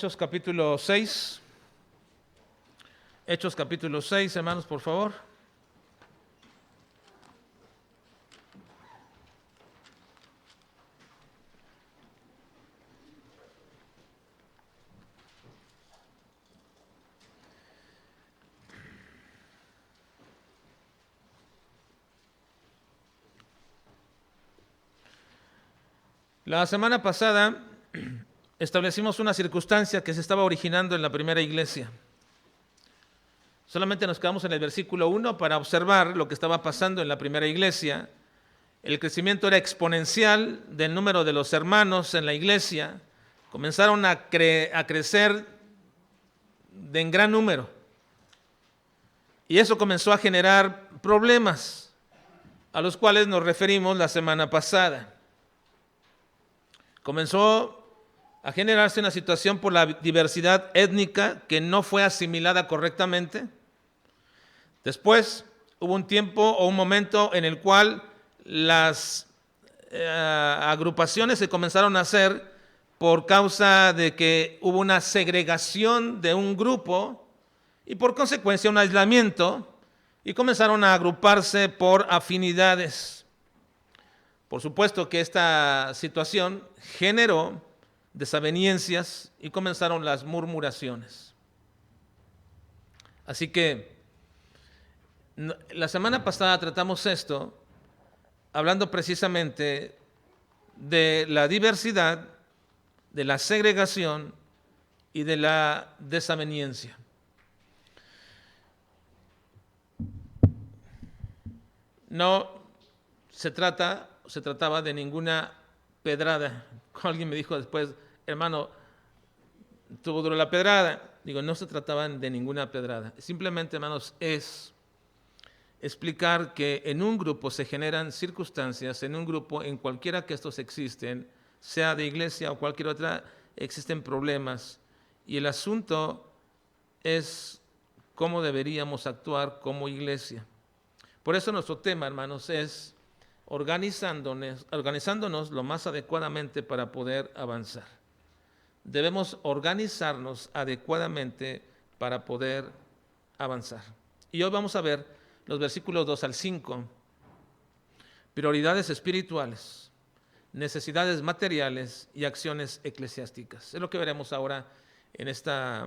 Hechos capítulo 6. Hechos capítulo 6, hermanos, por favor. La semana pasada establecimos una circunstancia que se estaba originando en la primera iglesia. Solamente nos quedamos en el versículo 1 para observar lo que estaba pasando en la primera iglesia. El crecimiento era exponencial del número de los hermanos en la iglesia. Comenzaron a crecer en gran número. Y eso comenzó a generar problemas a los cuales nos referimos la semana pasada. Comenzó a generarse una situación por la diversidad étnica que no fue asimilada correctamente. Después hubo un tiempo o un momento en el cual las agrupaciones se comenzaron a hacer por causa de que hubo una segregación de un grupo y por consecuencia un aislamiento, y comenzaron a agruparse por afinidades. Por supuesto que esta situación generó desavenencias y comenzaron las murmuraciones. Así que la semana pasada tratamos esto, hablando precisamente de la diversidad, de la segregación y de la desaveniencia. No se trataba de ninguna pedrada. Alguien me dijo después, hermano, tuvo duro la pedrada. Digo, no se trataba de ninguna pedrada. Simplemente, hermanos, es explicar que en un grupo se generan circunstancias, en un grupo, en cualquiera que estos existen, sea de iglesia o cualquier otra, existen problemas. Y el asunto es cómo deberíamos actuar como iglesia. Por eso nuestro tema, hermanos, es organizándonos lo más adecuadamente para poder avanzar. Debemos organizarnos adecuadamente para poder avanzar. Y hoy vamos a ver los versículos 2 al 5, prioridades espirituales, necesidades materiales y acciones eclesiásticas. Es lo que veremos ahora en esta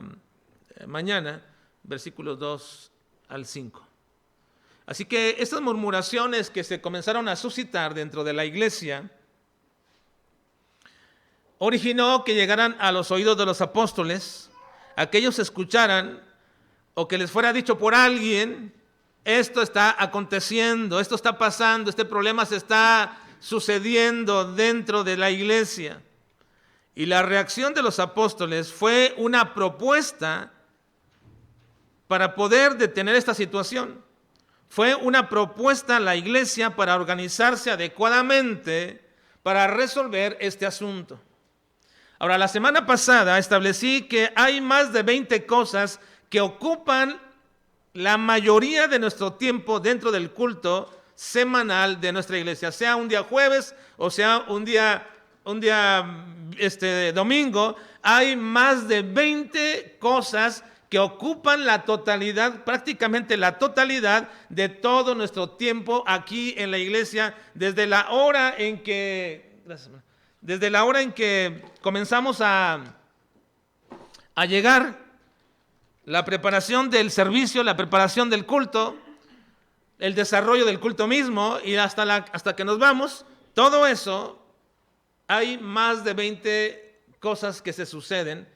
mañana, versículos 2 al 5. Así que estas murmuraciones que se comenzaron a suscitar dentro de la iglesia originó que llegaran a los oídos de los apóstoles, a que ellos escucharan o que les fuera dicho por alguien: esto está aconteciendo, esto está pasando, este problema se está sucediendo dentro de la iglesia. Y la reacción de los apóstoles fue una propuesta para poder detener esta situación. Fue una propuesta a la iglesia para organizarse adecuadamente para resolver este asunto. Ahora, la semana pasada establecí que hay más de 20 cosas que ocupan la mayoría de nuestro tiempo dentro del culto semanal de nuestra iglesia, sea un día jueves o sea un día domingo. Hay más de 20 cosas que ocupan la totalidad, prácticamente la totalidad de todo nuestro tiempo aquí en la iglesia, desde la hora en que comenzamos a llegar, la preparación del servicio, la preparación del culto, el desarrollo del culto mismo y hasta que nos vamos. Todo eso, hay más de 20 cosas que se suceden,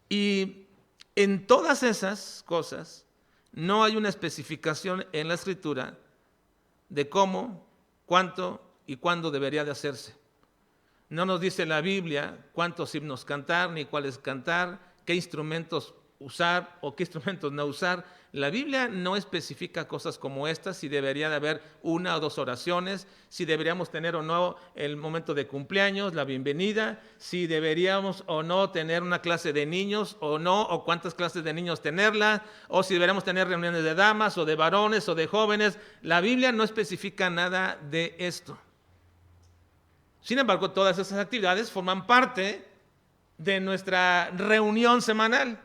y en todas esas cosas no hay una especificación en la Escritura de cómo, cuánto y cuándo debería de hacerse. No nos dice la Biblia cuántos himnos cantar, ni cuáles cantar, qué instrumentos usar o qué instrumentos no usar. La Biblia no especifica cosas como estas, si debería de haber una o dos oraciones, si deberíamos tener o no el momento de cumpleaños, la bienvenida, si deberíamos o no tener una clase de niños o no, o cuántas clases de niños tenerla, o si deberíamos tener reuniones de damas o de varones o de jóvenes. La Biblia no especifica nada de esto. Sin embargo, todas esas actividades forman parte de nuestra reunión semanal.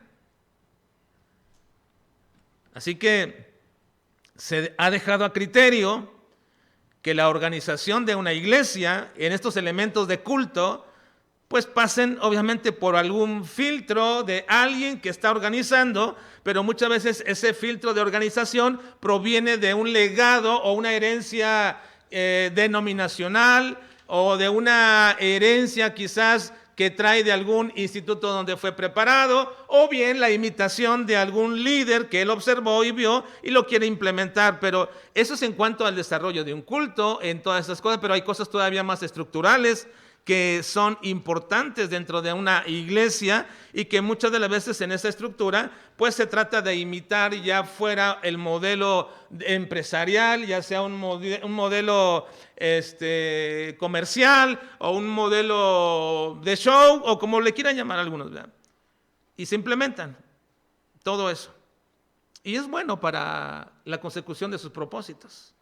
Así que se ha dejado a criterio que la organización de una iglesia en estos elementos de culto pues pasen obviamente por algún filtro de alguien que está organizando, pero muchas veces ese filtro de organización proviene de un legado o una herencia denominacional o de una herencia quizás que trae de algún instituto donde fue preparado, o bien la imitación de algún líder que él observó y vio y lo quiere implementar. Pero eso es en cuanto al desarrollo de un culto, en todas esas cosas, pero hay cosas todavía más estructurales que son importantes dentro de una iglesia y que muchas de las veces en esa estructura pues se trata de imitar ya fuera el modelo empresarial, ya sea un modelo comercial o un modelo de show o como le quieran llamar algunos, ¿verdad? Y se implementan todo eso. Y es bueno para la consecución de sus propósitos.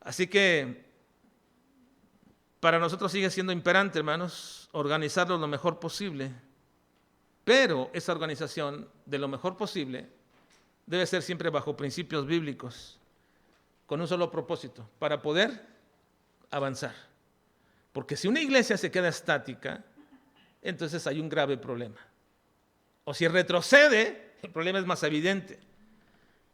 Así que para nosotros sigue siendo imperante, hermanos, organizarlo lo mejor posible, pero esa organización de lo mejor posible debe ser siempre bajo principios bíblicos, con un solo propósito, para poder avanzar. Porque si una iglesia se queda estática, entonces hay un grave problema. O si retrocede, el problema es más evidente.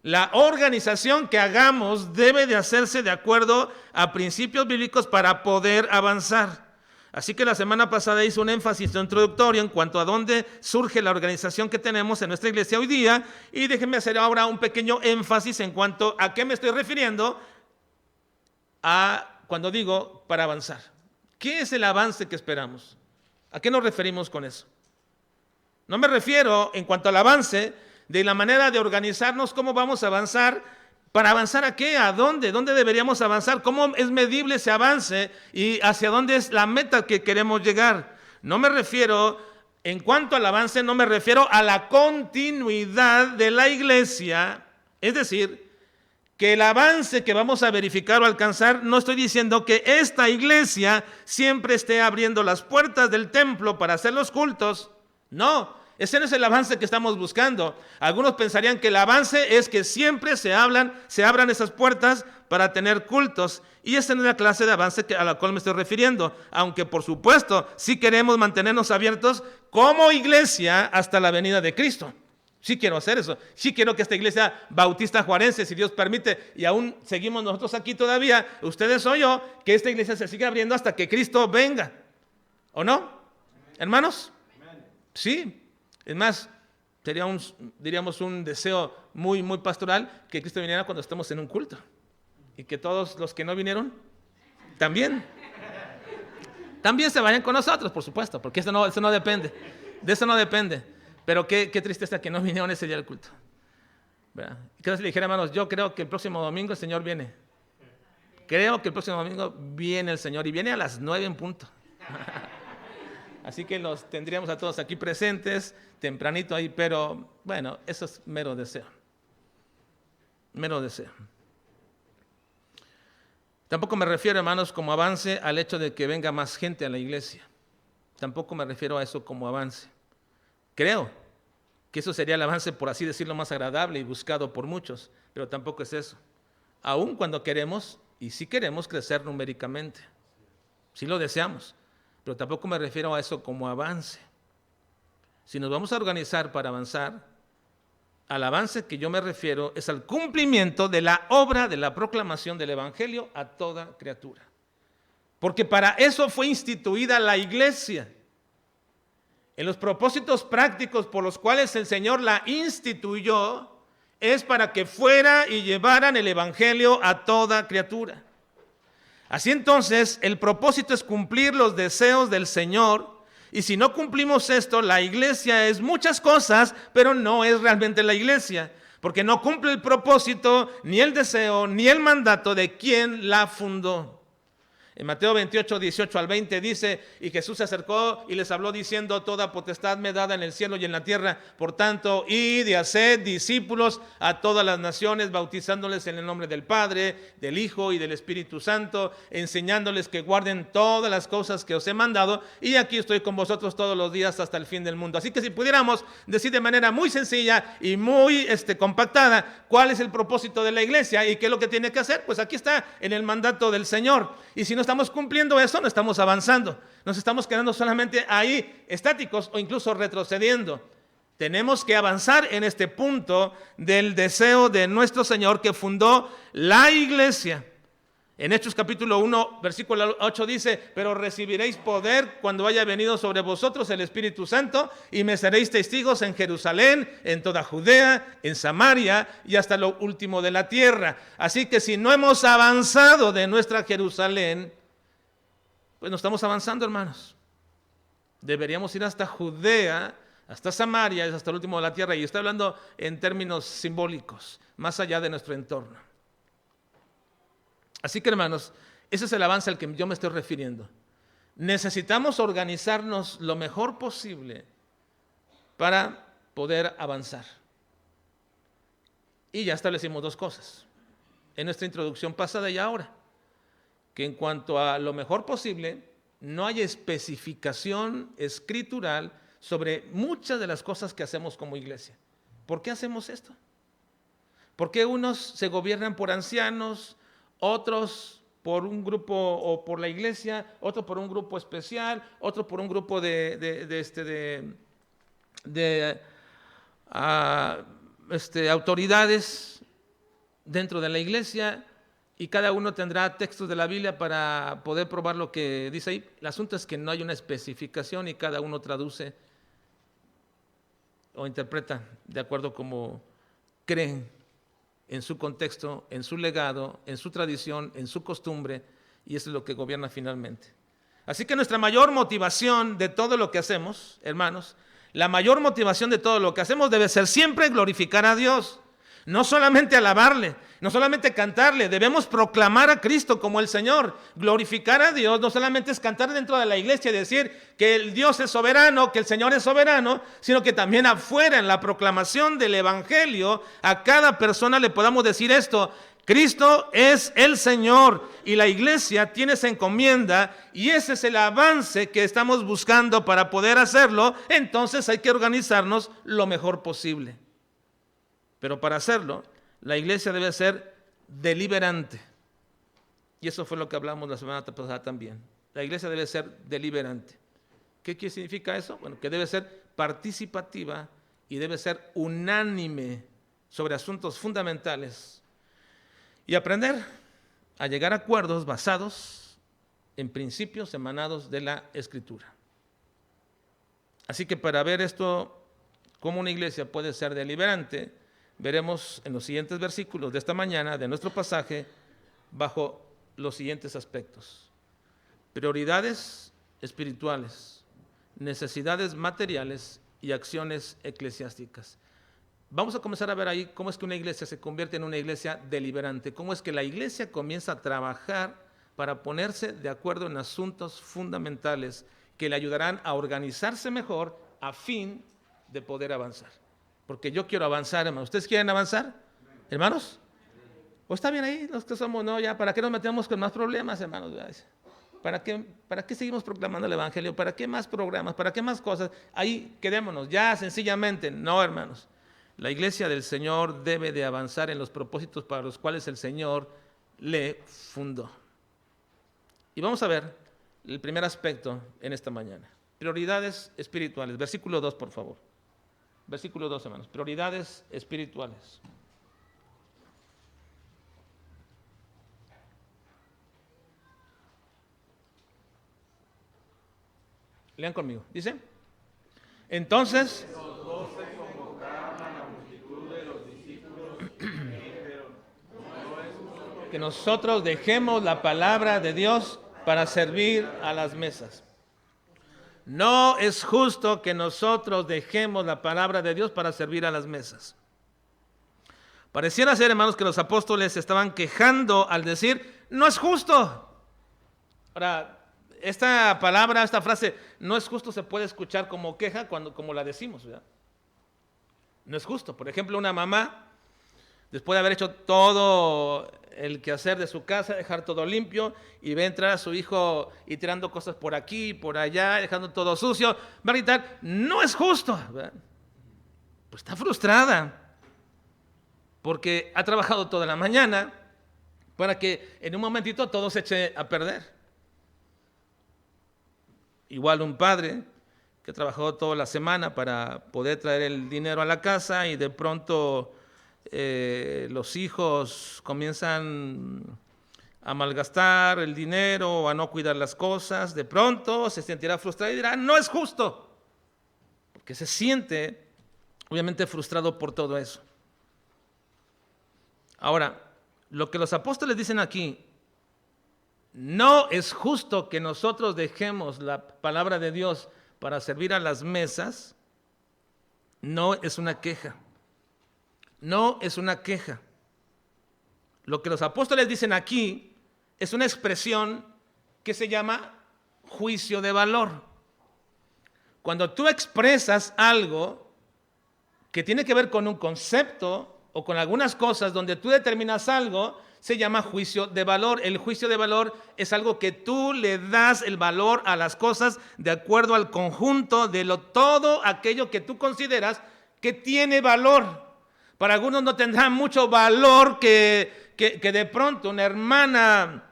La organización que hagamos debe de hacerse de acuerdo a principios bíblicos para poder avanzar. Así que la semana pasada hice un énfasis introductorio en cuanto a dónde surge la organización que tenemos en nuestra iglesia hoy día, y déjenme hacer ahora un pequeño énfasis en cuanto a qué me estoy refiriendo cuando digo para avanzar. ¿Qué es el avance que esperamos? ¿A qué nos referimos con eso? No me refiero en cuanto al avance de la manera de organizarnos, cómo vamos a avanzar, ¿para avanzar a qué? ¿A dónde? ¿Dónde deberíamos avanzar? ¿Cómo es medible ese avance y hacia dónde es la meta que queremos llegar? No me refiero, en cuanto al avance, no me refiero a la continuidad de la iglesia, es decir, que el avance que vamos a verificar o alcanzar, no estoy diciendo que esta iglesia siempre esté abriendo las puertas del templo para hacer los cultos, no. Ese no es el avance que estamos buscando. Algunos pensarían que el avance es que siempre se abran esas puertas para tener cultos. Y esa no es la clase de avance a la cual me estoy refiriendo. Aunque por supuesto sí queremos mantenernos abiertos como iglesia hasta la venida de Cristo. Sí quiero hacer eso. Sí quiero que esta iglesia bautista juarense, si Dios permite, y aún seguimos nosotros aquí todavía, ustedes o yo, que esta iglesia se siga abriendo hasta que Cristo venga. ¿O no? ¿Hermanos? Sí. Es más, sería diríamos un deseo muy, muy pastoral que Cristo viniera cuando estemos en un culto. Y que todos los que no vinieron, también se vayan con nosotros, por supuesto, porque eso no depende. De eso no depende. Pero qué tristeza que no vinieron ese día al culto. ¿Verdad? ¿Qué si le dijera, hermanos? Yo creo que el próximo domingo el Señor viene. Creo que el próximo domingo viene el Señor y viene a las 9 en punto. Así que los tendríamos a todos aquí presentes, tempranito ahí, pero bueno, eso es mero deseo. Mero deseo. Tampoco me refiero, hermanos, como avance al hecho de que venga más gente a la iglesia. Tampoco me refiero a eso como avance. Creo que eso sería el avance, por así decirlo, más agradable y buscado por muchos, pero tampoco es eso. Aun cuando queremos, y sí queremos crecer numéricamente, sí lo deseamos. Pero tampoco me refiero a eso como avance. Si nos vamos a organizar para avanzar, al avance que yo me refiero es al cumplimiento de la obra de la proclamación del Evangelio a toda criatura. Porque para eso fue instituida la iglesia. En los propósitos prácticos por los cuales el Señor la instituyó, es para que fuera y llevaran el Evangelio a toda criatura. Así entonces, el propósito es cumplir los deseos del Señor, y si no cumplimos esto, la iglesia es muchas cosas, pero no es realmente la iglesia, porque no cumple el propósito, ni el deseo, ni el mandato de quien la fundó. En Mateo 28, 18 al 20 dice, y Jesús se acercó y les habló diciendo, toda potestad me es dada en el cielo y en la tierra. Por tanto, id y haced discípulos a todas las naciones, bautizándoles en el nombre del Padre, del Hijo y del Espíritu Santo, enseñándoles que guarden todas las cosas que os he mandado. Y aquí estoy con vosotros todos los días hasta el fin del mundo. Así que si pudiéramos decir de manera muy sencilla y muy compactada, ¿cuál es el propósito de la iglesia y qué es lo que tiene que hacer? Pues aquí está en el mandato del Señor. Y si no estamos cumpliendo eso, no estamos avanzando. Nos estamos quedando solamente ahí estáticos o incluso retrocediendo. Tenemos que avanzar en este punto del deseo de nuestro Señor que fundó la iglesia. En Hechos capítulo 1, versículo 8 dice, pero recibiréis poder cuando haya venido sobre vosotros el Espíritu Santo y me seréis testigos en Jerusalén, en toda Judea, en Samaria y hasta lo último de la tierra. Así que si no hemos avanzado de nuestra Jerusalén, pues no estamos avanzando, hermanos. Deberíamos ir hasta Judea, hasta Samaria, hasta el último de la tierra. Y estoy hablando en términos simbólicos, más allá de nuestro entorno. Así que, hermanos, ese es el avance al que yo me estoy refiriendo. Necesitamos organizarnos lo mejor posible para poder avanzar. Y ya establecimos dos cosas en nuestra introducción pasada y ahora. Que en cuanto a lo mejor posible, no hay especificación escritural sobre muchas de las cosas que hacemos como iglesia. ¿Por qué hacemos esto? ¿Por qué unos se gobiernan por ancianos, otros por un grupo o por la iglesia, otro por un grupo especial, otro por un grupo de autoridades dentro de la iglesia? Y cada uno tendrá textos de la Biblia para poder probar lo que dice ahí. El asunto es que no hay una especificación y cada uno traduce o interpreta de acuerdo como creen en su contexto, en su legado, en su tradición, en su costumbre, y eso es lo que gobierna finalmente. Así que nuestra mayor motivación de todo lo que hacemos, hermanos, la mayor motivación de todo lo que hacemos debe ser siempre glorificar a Dios. No solamente alabarle, no solamente cantarle, debemos proclamar a Cristo como el Señor. Glorificar a Dios no solamente es cantar dentro de la iglesia y decir que el Dios es soberano, que el Señor es soberano, sino que también afuera en la proclamación del Evangelio a cada persona le podamos decir esto: Cristo es el Señor y la iglesia tiene esa encomienda y ese es el avance que estamos buscando para poder hacerlo. Entonces hay que organizarnos lo mejor posible. Pero para hacerlo, la iglesia debe ser deliberante. Y eso fue lo que hablamos la semana pasada también. La iglesia debe ser deliberante. ¿Qué significa eso? Bueno, que debe ser participativa y debe ser unánime sobre asuntos fundamentales y aprender a llegar a acuerdos basados en principios emanados de la Escritura. Así que para ver esto, cómo una iglesia puede ser deliberante, veremos en los siguientes versículos de esta mañana, de nuestro pasaje, bajo los siguientes aspectos: prioridades espirituales, necesidades materiales y acciones eclesiásticas. Vamos a comenzar a ver ahí cómo es que una iglesia se convierte en una iglesia deliberante, cómo es que la iglesia comienza a trabajar para ponerse de acuerdo en asuntos fundamentales que le ayudarán a organizarse mejor a fin de poder avanzar. Porque yo quiero avanzar, hermanos. ¿Ustedes quieren avanzar, hermanos? ¿O está bien ahí los que somos? No, ya, ¿para qué nos metemos con más problemas, hermanos? ¿Para qué seguimos proclamando el Evangelio? ¿Para qué más programas? ¿Para qué más cosas? Ahí quedémonos, ya sencillamente. No, hermanos. La iglesia del Señor debe de avanzar en los propósitos para los cuales el Señor le fundó. Y vamos a ver el primer aspecto en esta mañana. Prioridades espirituales. Versículo 2, por favor. Versículo 2, hermanos. Prioridades espirituales. Lean conmigo. Dice: entonces, que nosotros dejemos la palabra de Dios para servir a las mesas. No es justo que nosotros dejemos la palabra de Dios para servir a las mesas. Pareciera ser, hermanos, que los apóstoles estaban quejando al decir: no es justo. Ahora, esta palabra, esta frase, no es justo, se puede escuchar como queja como la decimos, ¿verdad? No es justo. Por ejemplo, una mamá, después de haber hecho todo el quehacer de su casa, dejar todo limpio, y ve entrar a su hijo y tirando cosas por aquí, por allá, dejando todo sucio, va a gritar, no es justo, ¿verdad? Pues está frustrada, porque ha trabajado toda la mañana para que en un momentito todo se eche a perder. Igual un padre que trabajó toda la semana para poder traer el dinero a la casa y de pronto los hijos comienzan a malgastar el dinero o a no cuidar las cosas, de pronto se sentirá frustrado y dirá, no es justo, porque se siente obviamente frustrado por todo eso. Ahora, lo que los apóstoles dicen aquí, no es justo que nosotros dejemos la palabra de Dios para servir a las mesas, no es una queja. No es una queja. Lo que los apóstoles dicen aquí es una expresión que se llama juicio de valor. Cuando tú expresas algo que tiene que ver con un concepto o con algunas cosas donde tú determinas algo, se llama juicio de valor. El juicio de valor es algo que tú le das el valor a las cosas de acuerdo al conjunto de todo aquello que tú consideras que tiene valor. Para algunos no tendrá mucho valor que de pronto una hermana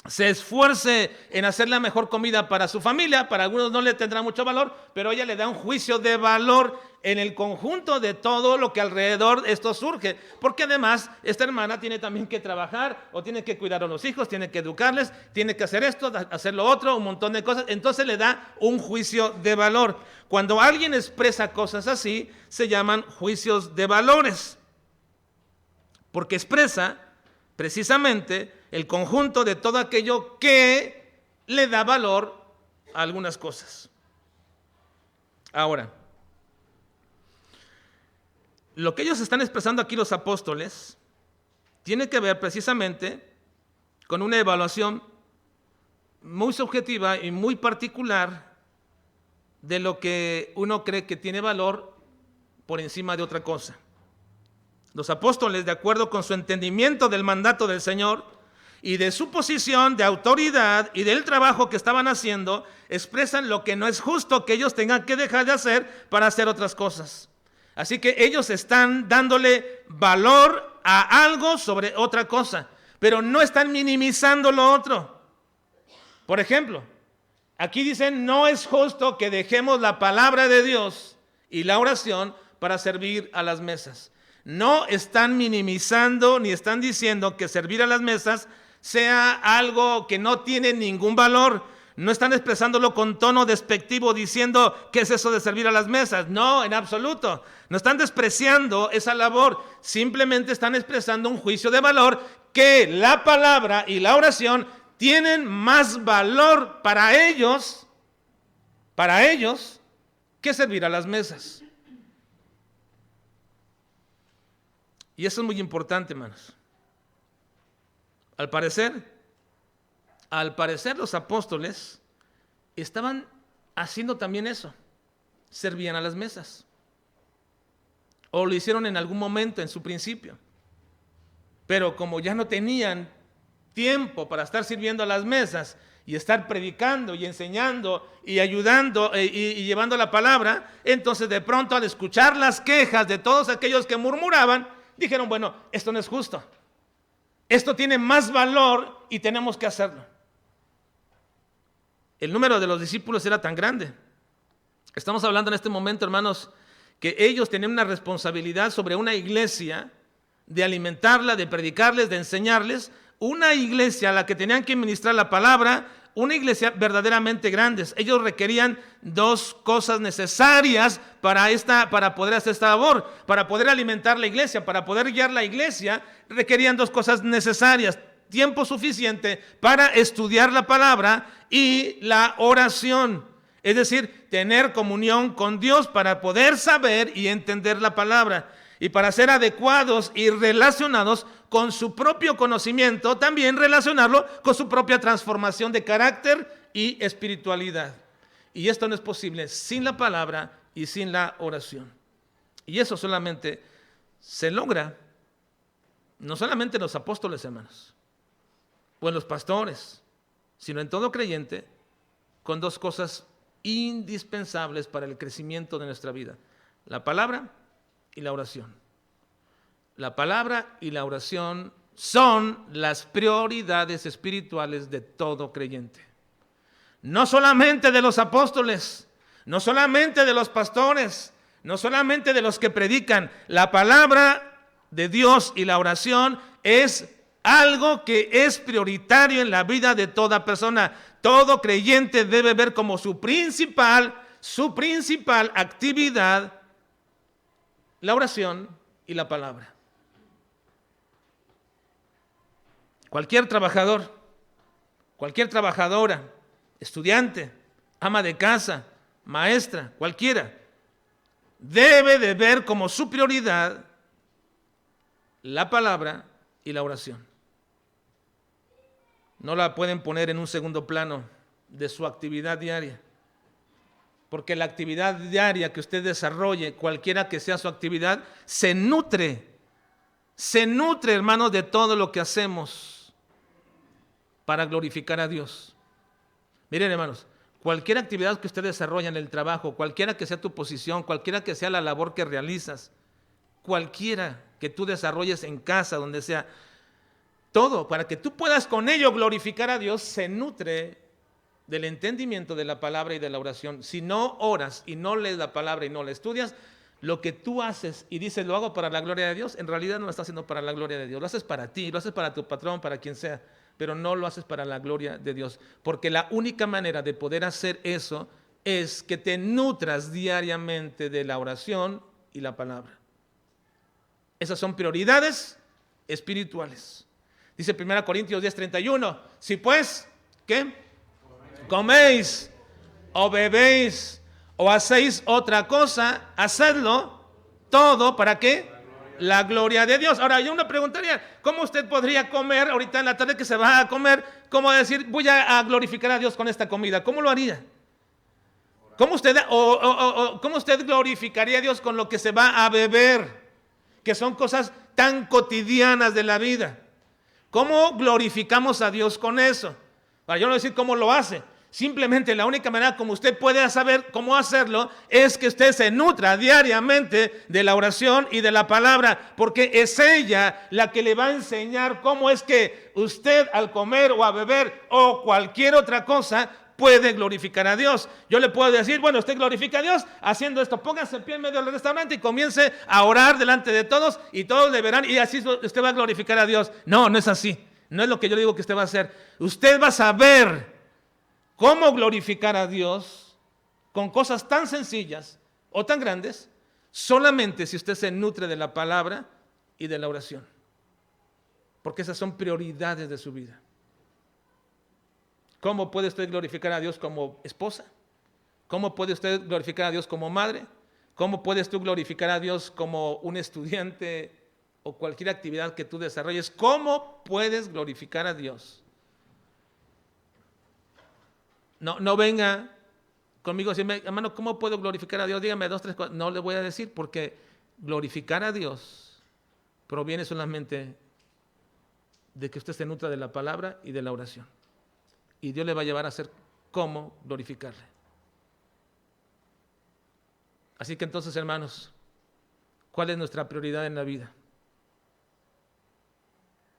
se esfuerce en hacer la mejor comida para su familia. Para algunos no le tendrá mucho valor, pero ella le da un juicio de valor en el conjunto de todo lo que alrededor de esto surge. Porque además esta hermana tiene también que trabajar o tiene que cuidar a los hijos, tiene que educarles, tiene que hacer esto, hacer lo otro, un montón de cosas. Entonces le da un juicio de valor. Cuando alguien expresa cosas así, se llaman juicios de valores. Porque expresa precisamente el conjunto de todo aquello que le da valor a algunas cosas. Ahora, lo que ellos están expresando aquí los apóstoles tiene que ver precisamente con una evaluación muy subjetiva y muy particular de lo que uno cree que tiene valor por encima de otra cosa. Los apóstoles, de acuerdo con su entendimiento del mandato del Señor y de su posición de autoridad y del trabajo que estaban haciendo, expresan lo que no es justo que ellos tengan que dejar de hacer para hacer otras cosas. Así que ellos están dándole valor a algo sobre otra cosa, pero no están minimizando lo otro. Por ejemplo, aquí dicen, no es justo que dejemos la palabra de Dios y la oración para servir a las mesas. No están minimizando ni están diciendo que servir a las mesas sea algo que no tiene ningún valor. No están expresándolo con tono despectivo diciendo ¿qué es eso de servir a las mesas? No, en absoluto. No están despreciando esa labor. Simplemente están expresando un juicio de valor que la palabra y la oración tienen más valor para ellos que servir a las mesas. Y eso es muy importante, hermanos. Al parecer los apóstoles estaban haciendo también eso, servían a las mesas, o lo hicieron en algún momento en su principio, pero como ya no tenían tiempo para estar sirviendo a las mesas y estar predicando y enseñando y ayudando y llevando la palabra, entonces de pronto al escuchar las quejas de todos aquellos que murmuraban, dijeron, bueno, esto no es justo, esto tiene más valor y tenemos que hacerlo. El número de los discípulos era tan grande. Estamos hablando en este momento, hermanos, que ellos tenían una responsabilidad sobre una iglesia de alimentarla, de predicarles, de enseñarles, una iglesia a la que tenían que ministrar la palabra, una iglesia verdaderamente grande. Ellos requerían dos cosas necesarias para poder hacer esta labor, para poder alimentar la iglesia, para poder guiar la iglesia, requerían dos cosas necesarias: tiempo suficiente para estudiar la palabra y la oración, es decir, tener comunión con Dios para poder saber y entender la palabra. y para ser adecuados y relacionados con su propio conocimiento, también relacionarlo con su propia transformación de carácter y espiritualidad. Y esto no es posible sin la palabra y sin la oración. Y eso solamente se logra, no solamente en los apóstoles, hermanos, o en los pastores, sino en todo creyente, con dos cosas indispensables para el crecimiento de nuestra vida: la palabra y la oración. La palabra y la oración son las prioridades espirituales de todo creyente. No solamente de los apóstoles, no solamente de los pastores, no solamente de los que predican. La palabra de Dios y la oración es algo que es prioritario en la vida de toda persona. Todo creyente debe ver como su principal actividad la oración y la palabra. Cualquier trabajador, cualquier trabajadora, estudiante, ama de casa, maestra, cualquiera, debe de ver como su prioridad la palabra y la oración. No la pueden poner en un segundo plano de su actividad diaria, porque la actividad diaria que usted desarrolle, cualquiera que sea su actividad, se nutre, hermanos, de todo lo que hacemos para glorificar a Dios. Miren, hermanos, cualquier actividad que usted desarrolla en el trabajo, cualquiera que sea tu posición, cualquiera que sea la labor que realizas, cualquiera que tú desarrolles en casa, donde sea, todo para que tú puedas con ello glorificar a Dios, se nutre del entendimiento de la palabra y de la oración. Si no oras y no lees la palabra y no la estudias, lo que tú haces y dices lo hago para la gloria de Dios, en realidad no lo estás haciendo para la gloria de Dios. Lo haces para ti, lo haces para tu patrón, para quien sea, pero no lo haces para la gloria de Dios. Porque la única manera de poder hacer eso es que te nutras diariamente de la oración y la palabra. Esas son prioridades espirituales. Dice 1 Corintios 10:31, si pues, ¿qué? Coméis o bebéis o hacéis otra cosa, hacedlo todo, ¿para qué? La gloria de Dios. Ahora yo me preguntaría, ¿cómo usted podría comer ahorita en la tarde que se va a comer? ¿Cómo decir, voy a glorificar a Dios con esta comida? ¿Cómo lo haría? ¿Cómo usted glorificaría a Dios con lo que se va a beber? Que son cosas tan cotidianas de la vida. ¿Cómo glorificamos a Dios con eso? Para yo no decir cómo lo hace. Simplemente la única manera como usted puede saber cómo hacerlo es que usted se nutra diariamente de la oración y de la palabra, porque es ella la que le va a enseñar cómo es que usted al comer o a beber o cualquier otra cosa puede glorificar a Dios. Yo le puedo decir, bueno, usted glorifica a Dios haciendo esto, póngase en pie en medio del restaurante y comience a orar delante de todos y todos le verán y así usted va a glorificar a Dios. No, no es así. No es lo que yo le digo que usted va a hacer. Usted va a saber cómo glorificar a Dios con cosas tan sencillas o tan grandes solamente si usted se nutre de la palabra y de la oración. Porque esas son prioridades de su vida. ¿Cómo puede usted glorificar a Dios como esposa? ¿Cómo puede usted glorificar a Dios como madre? ¿Cómo puedes tú glorificar a Dios como un estudiante o cualquier actividad que tú desarrolles? ¿Cómo puedes glorificar a Dios? No venga conmigo a decirme, hermano, ¿cómo puedo glorificar a Dios? Dígame 2, 3, 4. No le voy a decir, porque glorificar a Dios proviene solamente de que usted se nutra de la palabra y de la oración. Y Dios le va a llevar a hacer cómo glorificarle. Así que entonces, hermanos, ¿cuál es nuestra prioridad en la vida?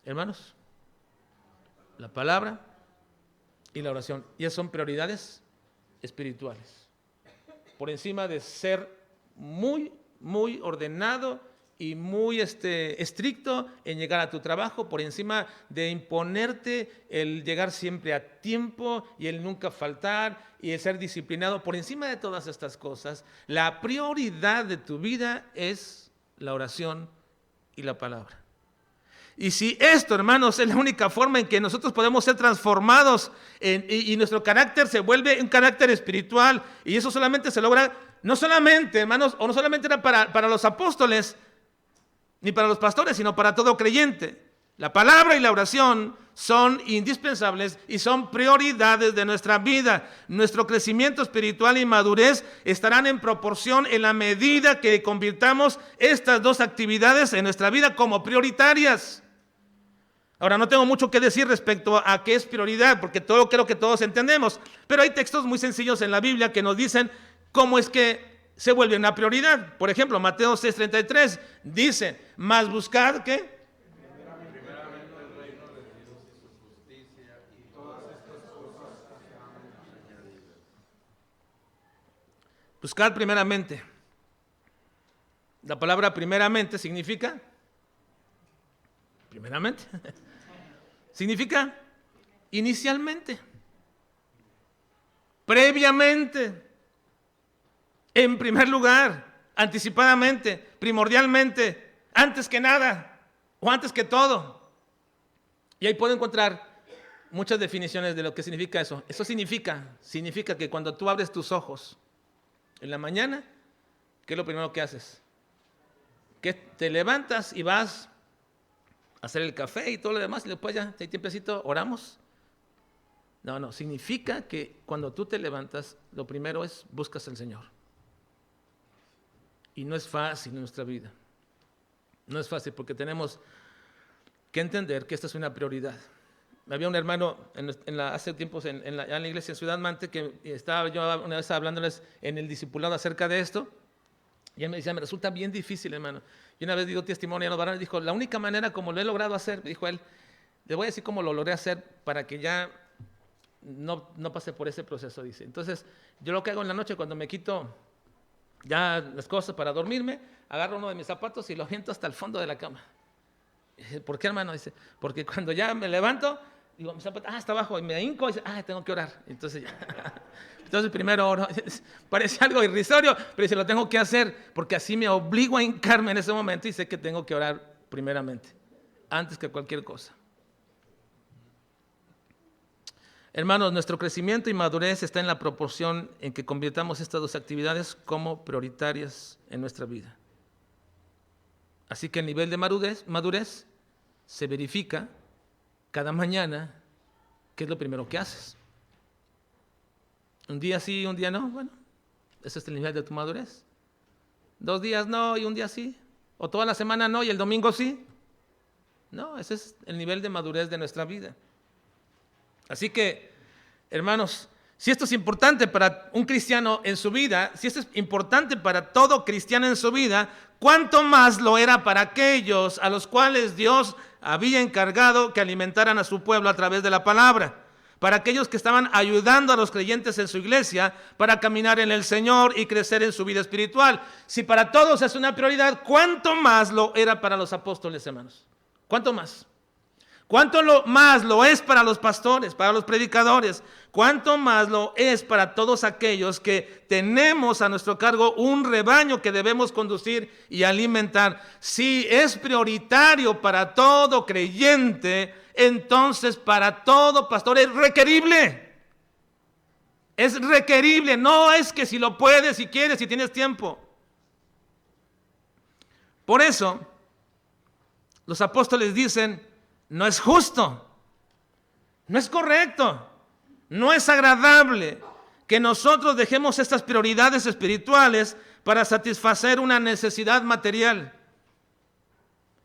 Hermanos, la palabra y la oración. Y esas son prioridades espirituales. Por encima de ser muy ordenado y muy estricto en llegar a tu trabajo, por encima de imponerte el llegar siempre a tiempo y el nunca faltar y el ser disciplinado, por encima de todas estas cosas, la prioridad de tu vida es la oración y la palabra. Y si esto, hermanos, es la única forma en que nosotros podemos ser transformados y nuestro carácter se vuelve un carácter espiritual, y eso solamente se logra, no solamente, hermanos, o no solamente era para los apóstoles, ni para los pastores, sino para todo creyente. La palabra y la oración son indispensables y son prioridades de nuestra vida. Nuestro crecimiento espiritual y madurez estarán en proporción en la medida que convirtamos estas dos actividades en nuestra vida como prioritarias. Ahora, no tengo mucho que decir respecto a qué es prioridad, porque creo que todos entendemos, pero hay textos muy sencillos en la Biblia que nos dicen cómo es que se vuelve una prioridad. Por ejemplo, Mateo 6:33 dice, mas buscad, ¿qué? Buscar primeramente. La palabra primeramente significa primeramente. Significa inicialmente, previamente, en primer lugar, anticipadamente, primordialmente, antes que nada o antes que todo. Y ahí puedo encontrar muchas definiciones de lo que significa eso. Eso significa que cuando tú abres tus ojos en la mañana, ¿qué es lo primero que haces? Que te levantas y vas a hacer el café y todo lo demás, y después ya, si hay tiempecito, oramos. No, significa que cuando tú te levantas, lo primero es buscas al Señor. Y no es fácil en nuestra vida. No es fácil porque tenemos que entender que esta es una prioridad. Había un hermano hace tiempos en la iglesia en Ciudad Mante que estaba yo una vez hablándoles en el discipulado acerca de esto. Y él me decía, me resulta bien difícil, hermano. Y una vez dio testimonio a los varones, dijo, la única manera como lo he logrado hacer, dijo él, le voy a decir cómo lo logré hacer para que ya no pase por ese proceso, dice. Entonces, yo lo que hago en la noche cuando me quito ya las cosas para dormirme, agarro uno de mis zapatos y lo aviento hasta el fondo de la cama. Dice, ¿por qué, hermano? Dice, porque cuando ya me levanto, digo, mis zapatos, está abajo, y me hinco y dice, tengo que orar. Entonces primero oro. Parece algo irrisorio, pero dice, lo tengo que hacer porque así me obligo a hincarme en ese momento y sé que tengo que orar primeramente, antes que cualquier cosa. Hermanos, nuestro crecimiento y madurez está en la proporción en que convirtamos estas dos actividades como prioritarias en nuestra vida. Así que el nivel de madurez se verifica cada mañana qué es lo primero que haces. Un día sí, un día no, bueno, ese es el nivel de tu madurez. 2 días no y un día sí. O toda la semana no y el domingo sí. No, ese es el nivel de madurez de nuestra vida. Así que, hermanos, si esto es importante para un cristiano en su vida, si esto es importante para todo cristiano en su vida, ¿cuánto más lo era para aquellos a los cuales Dios había encargado que alimentaran a su pueblo a través de la palabra? Para aquellos que estaban ayudando a los creyentes en su iglesia para caminar en el Señor y crecer en su vida espiritual. Si para todos es una prioridad, ¿cuánto más lo era para los apóstoles, hermanos? ¿Cuánto más? ¿Cuánto más lo es para los pastores, para los predicadores? ¿Cuánto más lo es para todos aquellos que tenemos a nuestro cargo un rebaño que debemos conducir y alimentar? Si es prioritario para todo creyente, entonces para todo pastor es requerible. Es requerible, no es que si lo puedes, si quieres, si tienes tiempo. Por eso, los apóstoles dicen, no es justo, no es correcto, no es agradable que nosotros dejemos estas prioridades espirituales para satisfacer una necesidad material.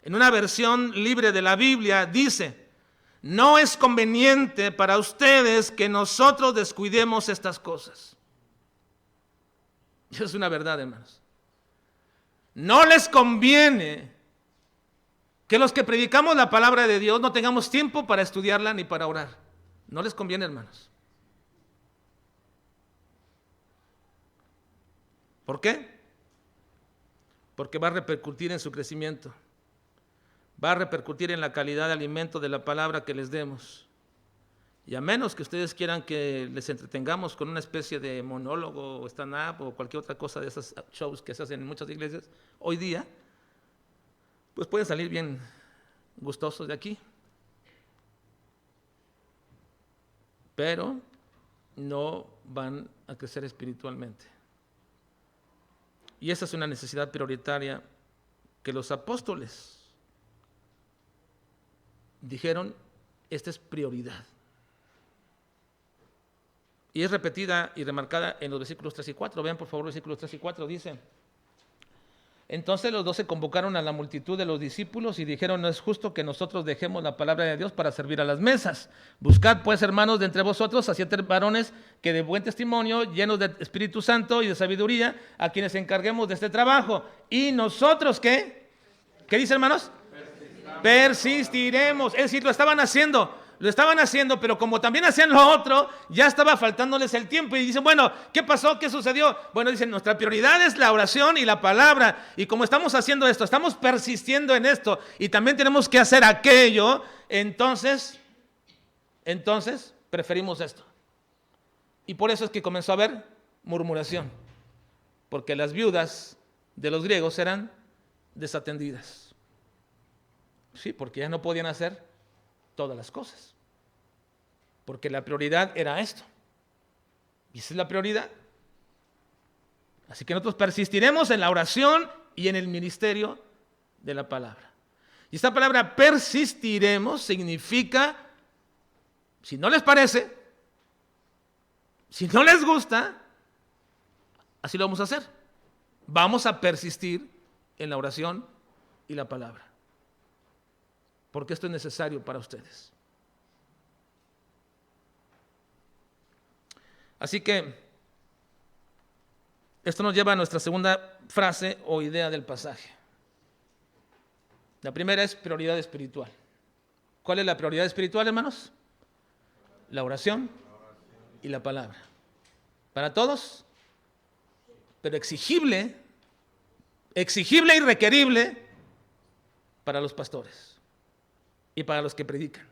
En una versión libre de la Biblia dice, no es conveniente para ustedes que nosotros descuidemos estas cosas. Y eso es una verdad, hermanos. No les conviene que los que predicamos la palabra de Dios no tengamos tiempo para estudiarla ni para orar. No les conviene, hermanos. ¿Por qué? Porque va a repercutir en su crecimiento. Va a repercutir en la calidad de alimento de la palabra que les demos. Y a menos que ustedes quieran que les entretengamos con una especie de monólogo o stand-up o cualquier otra cosa de esos shows que se hacen en muchas iglesias hoy día, pues pueden salir bien gustosos de aquí. Pero no van a crecer espiritualmente. Y esa es una necesidad prioritaria que los apóstoles dijeron, esta es prioridad. Y es repetida y remarcada en los versículos 3 y 4. Vean por favor versículos 3 y 4, dice: entonces los 12 convocaron a la multitud de los discípulos y dijeron, no es justo que nosotros dejemos la palabra de Dios para servir a las mesas. Buscad pues, hermanos, de entre vosotros a 7 varones que de buen testimonio, llenos de Espíritu Santo y de sabiduría, a quienes encarguemos de este trabajo. Y nosotros, ¿qué? ¿Qué dice, hermanos? Persistiremos. Es decir, lo estaban haciendo, pero como también hacían lo otro, ya estaba faltándoles el tiempo. Y dicen, bueno, ¿qué pasó? ¿Qué sucedió? Bueno, dicen, nuestra prioridad es la oración y la palabra. Y como estamos haciendo esto, estamos persistiendo en esto, y también tenemos que hacer aquello, entonces preferimos esto. Y por eso es que comenzó a haber murmuración, porque las viudas de los griegos eran desatendidas. Sí, porque ya no podían hacer todas las cosas, porque la prioridad era esto, y esa es la prioridad. Así que nosotros persistiremos en la oración y en el ministerio de la palabra. Y esta palabra persistiremos significa, si no les parece, si no les gusta, así lo vamos a hacer. Vamos a persistir en la oración y la palabra, porque esto es necesario para ustedes. Así que esto nos lleva a nuestra segunda frase o idea del pasaje. La primera es prioridad espiritual. ¿Cuál es la prioridad espiritual, hermanos? La oración y la palabra. Para todos, pero exigible y requerible para los pastores, y para los que predican,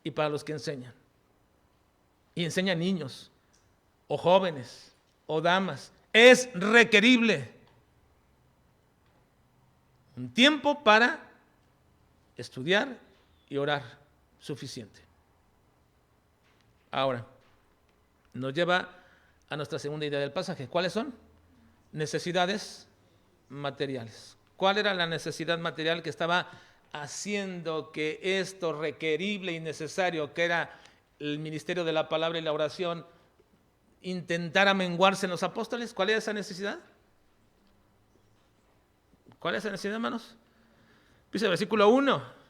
y para los que enseñan. Y enseñan niños, o jóvenes, o damas. Es requerible un tiempo para estudiar y orar suficiente. Ahora, nos lleva a nuestra segunda idea del pasaje. ¿Cuáles son? Necesidades materiales. ¿Cuál era la necesidad material que estaba haciendo que esto requerible y necesario, que era el ministerio de la palabra y la oración, intentara menguarse en los apóstoles? ¿Cuál era esa necesidad? ¿Cuál es esa necesidad, hermanos? Dice el versículo 1.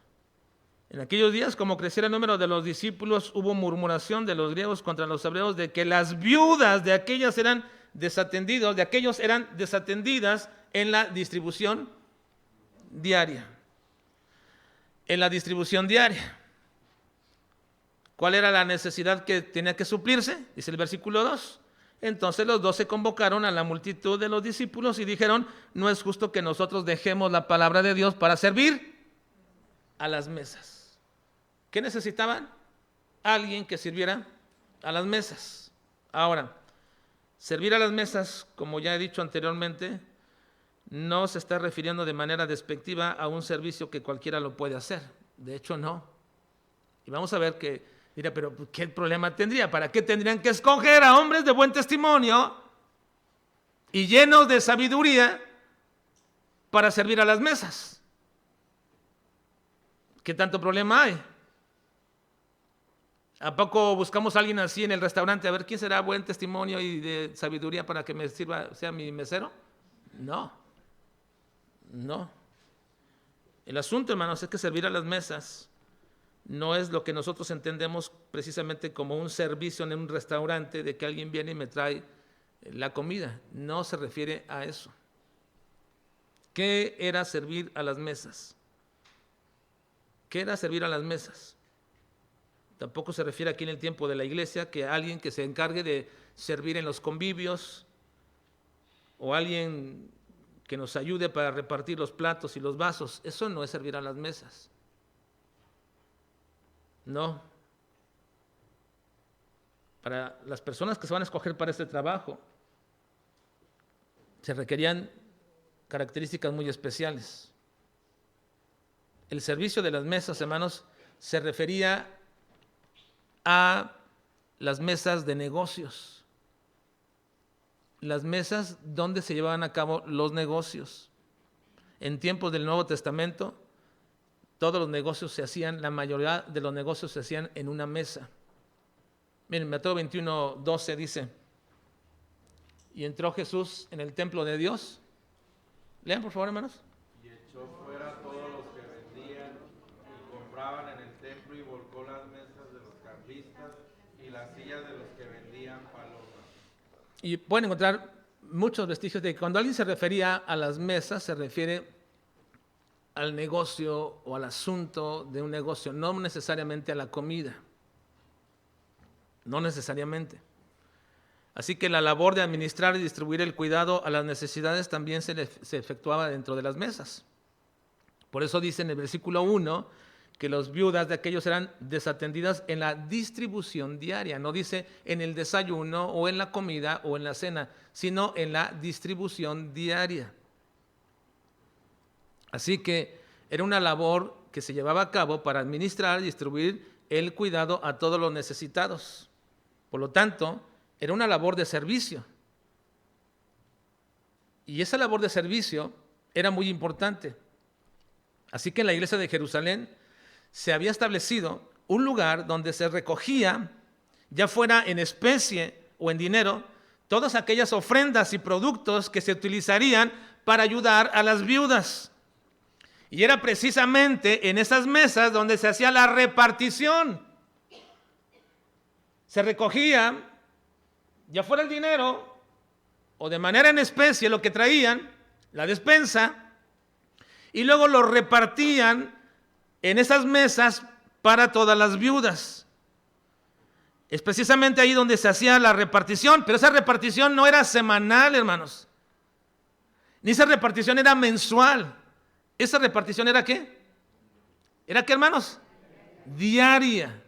En aquellos días, como creciera el número de los discípulos, hubo murmuración de los griegos contra los hebreos de que las viudas de aquellos eran desatendidas en la distribución diaria. En la distribución diaria. ¿Cuál era la necesidad que tenía que suplirse? Dice el versículo 2. Entonces los 12 convocaron a la multitud de los discípulos y dijeron, no es justo que nosotros dejemos la palabra de Dios para servir a las mesas. ¿Qué necesitaban? Alguien que sirviera a las mesas. Ahora, servir a las mesas, como ya he dicho anteriormente, no se está refiriendo de manera despectiva a un servicio que cualquiera lo puede hacer. De hecho, no. Y vamos a ver que, dirá, pero ¿qué problema tendría? ¿Para qué tendrían que escoger a hombres de buen testimonio y llenos de sabiduría para servir a las mesas? ¿Qué tanto problema hay? ¿A poco buscamos a alguien así en el restaurante? A ver, ¿quién será buen testimonio y de sabiduría para que me sirva, sea mi mesero? No. El asunto, hermanos, es que servir a las mesas no es lo que nosotros entendemos precisamente como un servicio en un restaurante, de que alguien viene y me trae la comida. No se refiere a eso. ¿Qué era servir a las mesas? ¿Qué era servir a las mesas? Tampoco se refiere aquí en el tiempo de la iglesia que alguien que se encargue de servir en los convivios, o alguien que nos ayude para repartir los platos y los vasos. Eso no es servir a las mesas. No. Para las personas que se van a escoger para este trabajo, se requerían características muy especiales. El servicio de las mesas, hermanos, se refería a las mesas de negocios, las mesas donde se llevaban a cabo los negocios. en tiempos del Nuevo Testamento, todos los negocios se hacían, la mayoría de los negocios se hacían en una mesa. Miren, Mateo 21:12 dice, y entró Jesús en el templo de Dios. Lean, por favor, hermanos. Y echó fuera a todos los que vendían y compraban en el templo y volcó las mesas de los cambistas y las sillas de los que vendían palomas. Y pueden encontrar muchos vestigios de que cuando alguien se refería a las mesas, se refiere al negocio o al asunto de un negocio, no necesariamente a la comida. No necesariamente. Así que la labor de administrar y distribuir el cuidado a las necesidades también se efectuaba dentro de las mesas. Por eso dice en el versículo 1 que las viudas de aquellos eran desatendidas en la distribución diaria. No dice en el desayuno o en la comida o en la cena, sino en la distribución diaria. Así que era una labor que se llevaba a cabo para administrar y distribuir el cuidado a todos los necesitados. Por lo tanto, era una labor de servicio. Y esa labor de servicio era muy importante. Así que en la iglesia de Jerusalén se había establecido un lugar donde se recogía, ya fuera en especie o en dinero, todas aquellas ofrendas y productos que se utilizarían para ayudar a las viudas. Y era precisamente en esas mesas donde se hacía la repartición. Se recogía, ya fuera el dinero o de manera en especie lo que traían, la despensa, y luego lo repartían en esas mesas para todas las viudas. Es precisamente ahí donde se hacía la repartición, pero esa repartición no era semanal, hermanos, ni esa repartición era mensual. ¿Esa repartición era qué? ¿Era qué, hermanos? Diaria.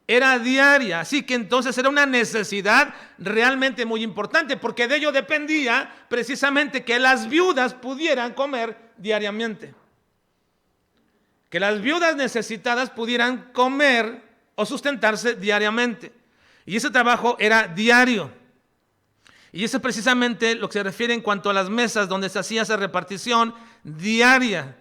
Era diaria. Así que entonces era una necesidad realmente muy importante, porque de ello dependía precisamente que las viudas pudieran comer diariamente. Que las viudas necesitadas pudieran comer o sustentarse diariamente. Y ese trabajo era diario. Y eso es precisamente lo que se refiere en cuanto a las mesas donde se hacía esa repartición diaria.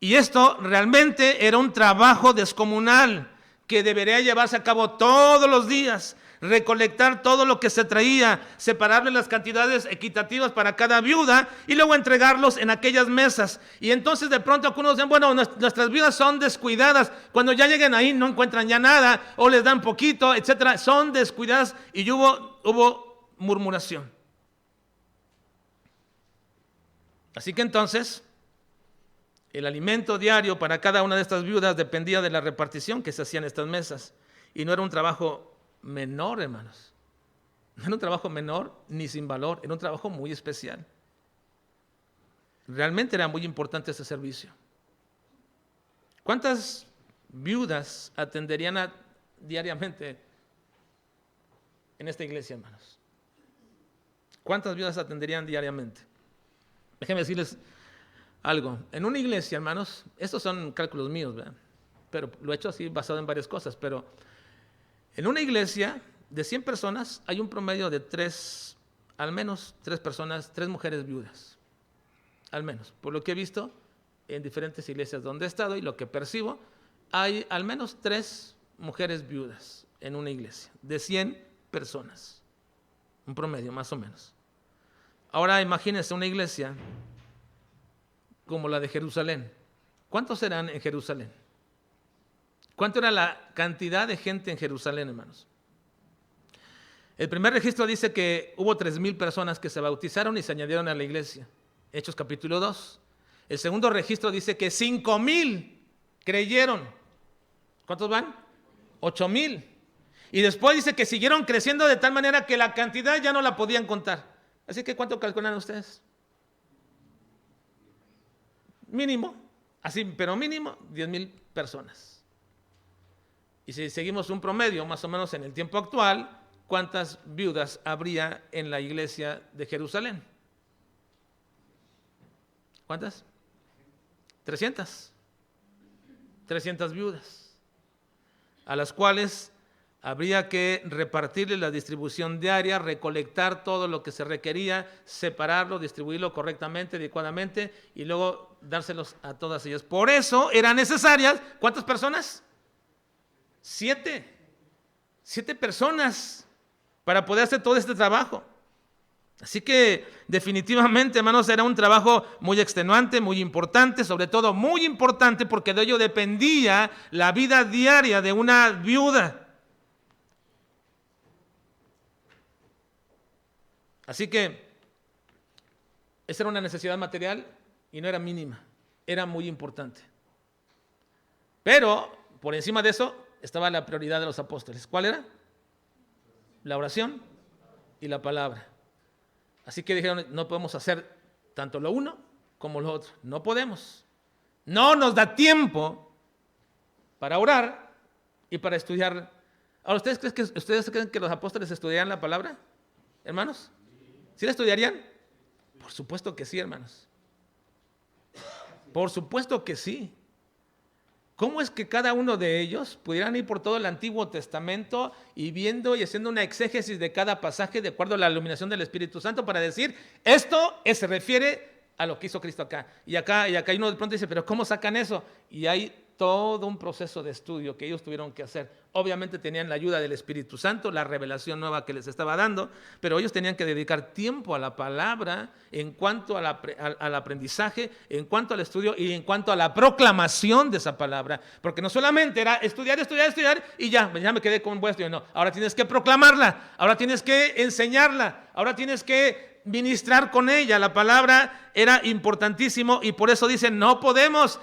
Y esto realmente era un trabajo descomunal que debería llevarse a cabo todos los días. Recolectar todo lo que se traía, separarle las cantidades equitativas para cada viuda y luego entregarlos en aquellas mesas. Y entonces de pronto algunos dicen, bueno, nuestras viudas son descuidadas. Cuando ya lleguen ahí no encuentran ya nada o les dan poquito, etcétera. Son descuidadas y hubo murmuración. Así que entonces, el alimento diario para cada una de estas viudas dependía de la repartición que se hacía en estas mesas. Y no era un trabajo menor, hermanos. No era un trabajo menor ni sin valor, era un trabajo muy especial. Realmente era muy importante ese servicio. ¿Cuántas viudas atenderían diariamente en esta iglesia, hermanos? ¿Cuántas viudas atenderían diariamente? Déjenme decirles algo. En una iglesia, hermanos, estos son cálculos míos, ¿verdad? Pero lo he hecho así basado en varias cosas, pero en una iglesia de 100 personas hay un promedio de al menos 3 personas, 3 mujeres viudas. Al menos, por lo que he visto en diferentes iglesias donde he estado y lo que percibo, hay al menos 3 mujeres viudas en una iglesia de 100 personas. Un promedio, más o menos. Ahora imagínense una iglesia como la de Jerusalén. ¿Cuántos eran en Jerusalén? ¿Cuánto era la cantidad de gente en Jerusalén, hermanos? El primer registro dice que hubo 3,000 personas que se bautizaron y se añadieron a la iglesia. Hechos capítulo 2. El segundo registro dice que 5,000 creyeron. ¿Cuántos van? 8,000. Y después dice que siguieron creciendo de tal manera que la cantidad ya no la podían contar. Así que ¿cuánto calculan ustedes? Mínimo, así, pero mínimo 10,000 personas. Y si seguimos un promedio más o menos en el tiempo actual, ¿cuántas viudas habría en la iglesia de Jerusalén? ¿Cuántas? 300 viudas, a las cuales habría que repartirle la distribución diaria, recolectar todo lo que se requería, separarlo, distribuirlo correctamente, adecuadamente y luego dárselos a todas ellas. Por eso eran necesarias, ¿cuántas personas? 7 personas para poder hacer todo este trabajo. Así que definitivamente, hermanos, era un trabajo muy extenuante, muy importante, sobre todo muy importante porque de ello dependía la vida diaria de una viuda. Así que esa era una necesidad material y no era mínima, era muy importante. Pero por encima de eso estaba la prioridad de los apóstoles. ¿Cuál era? La oración y la palabra. Así que dijeron, no podemos hacer tanto lo uno como lo otro. No podemos. No nos da tiempo para orar y para estudiar. Ahora, ¿ustedes creen que los apóstoles estudiarían la palabra, hermanos? ¿Sí la estudiarían? Por supuesto que sí, hermanos. Por supuesto que sí. ¿Cómo es que cada uno de ellos pudieran ir por todo el Antiguo Testamento y viendo y haciendo una exégesis de cada pasaje de acuerdo a la iluminación del Espíritu Santo para decir, esto se refiere a lo que hizo Cristo acá? Y acá uno de pronto dice, pero ¿cómo sacan eso? Y hay todo un proceso de estudio que ellos tuvieron que hacer. Obviamente tenían la ayuda del Espíritu Santo, la revelación nueva que les estaba dando, pero ellos tenían que dedicar tiempo a la palabra en cuanto al aprendizaje, en cuanto al estudio y en cuanto a la proclamación de esa palabra. Porque no solamente era estudiar y ya me quedé con buen estudio. No, ahora tienes que proclamarla, ahora tienes que enseñarla, ahora tienes que ministrar con ella. La palabra era importantísimo y por eso dicen, no podemos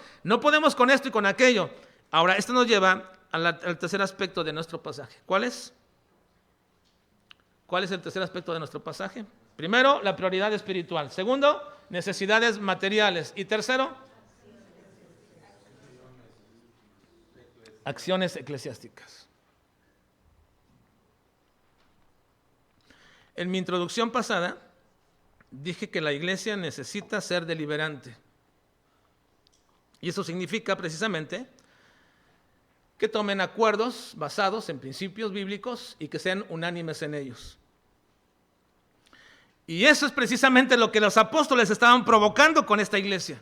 con esto y con aquello. Ahora, esto nos lleva al tercer aspecto de nuestro pasaje. ¿Cuál es? ¿Cuál es el tercer aspecto de nuestro pasaje? Primero, la prioridad espiritual. Segundo, necesidades materiales. Y tercero, acciones eclesiásticas. En mi introducción pasada, dije que la iglesia necesita ser deliberante. Y eso significa precisamente que tomen acuerdos basados en principios bíblicos y que sean unánimes en ellos. Y eso es precisamente lo que los apóstoles estaban provocando con esta iglesia.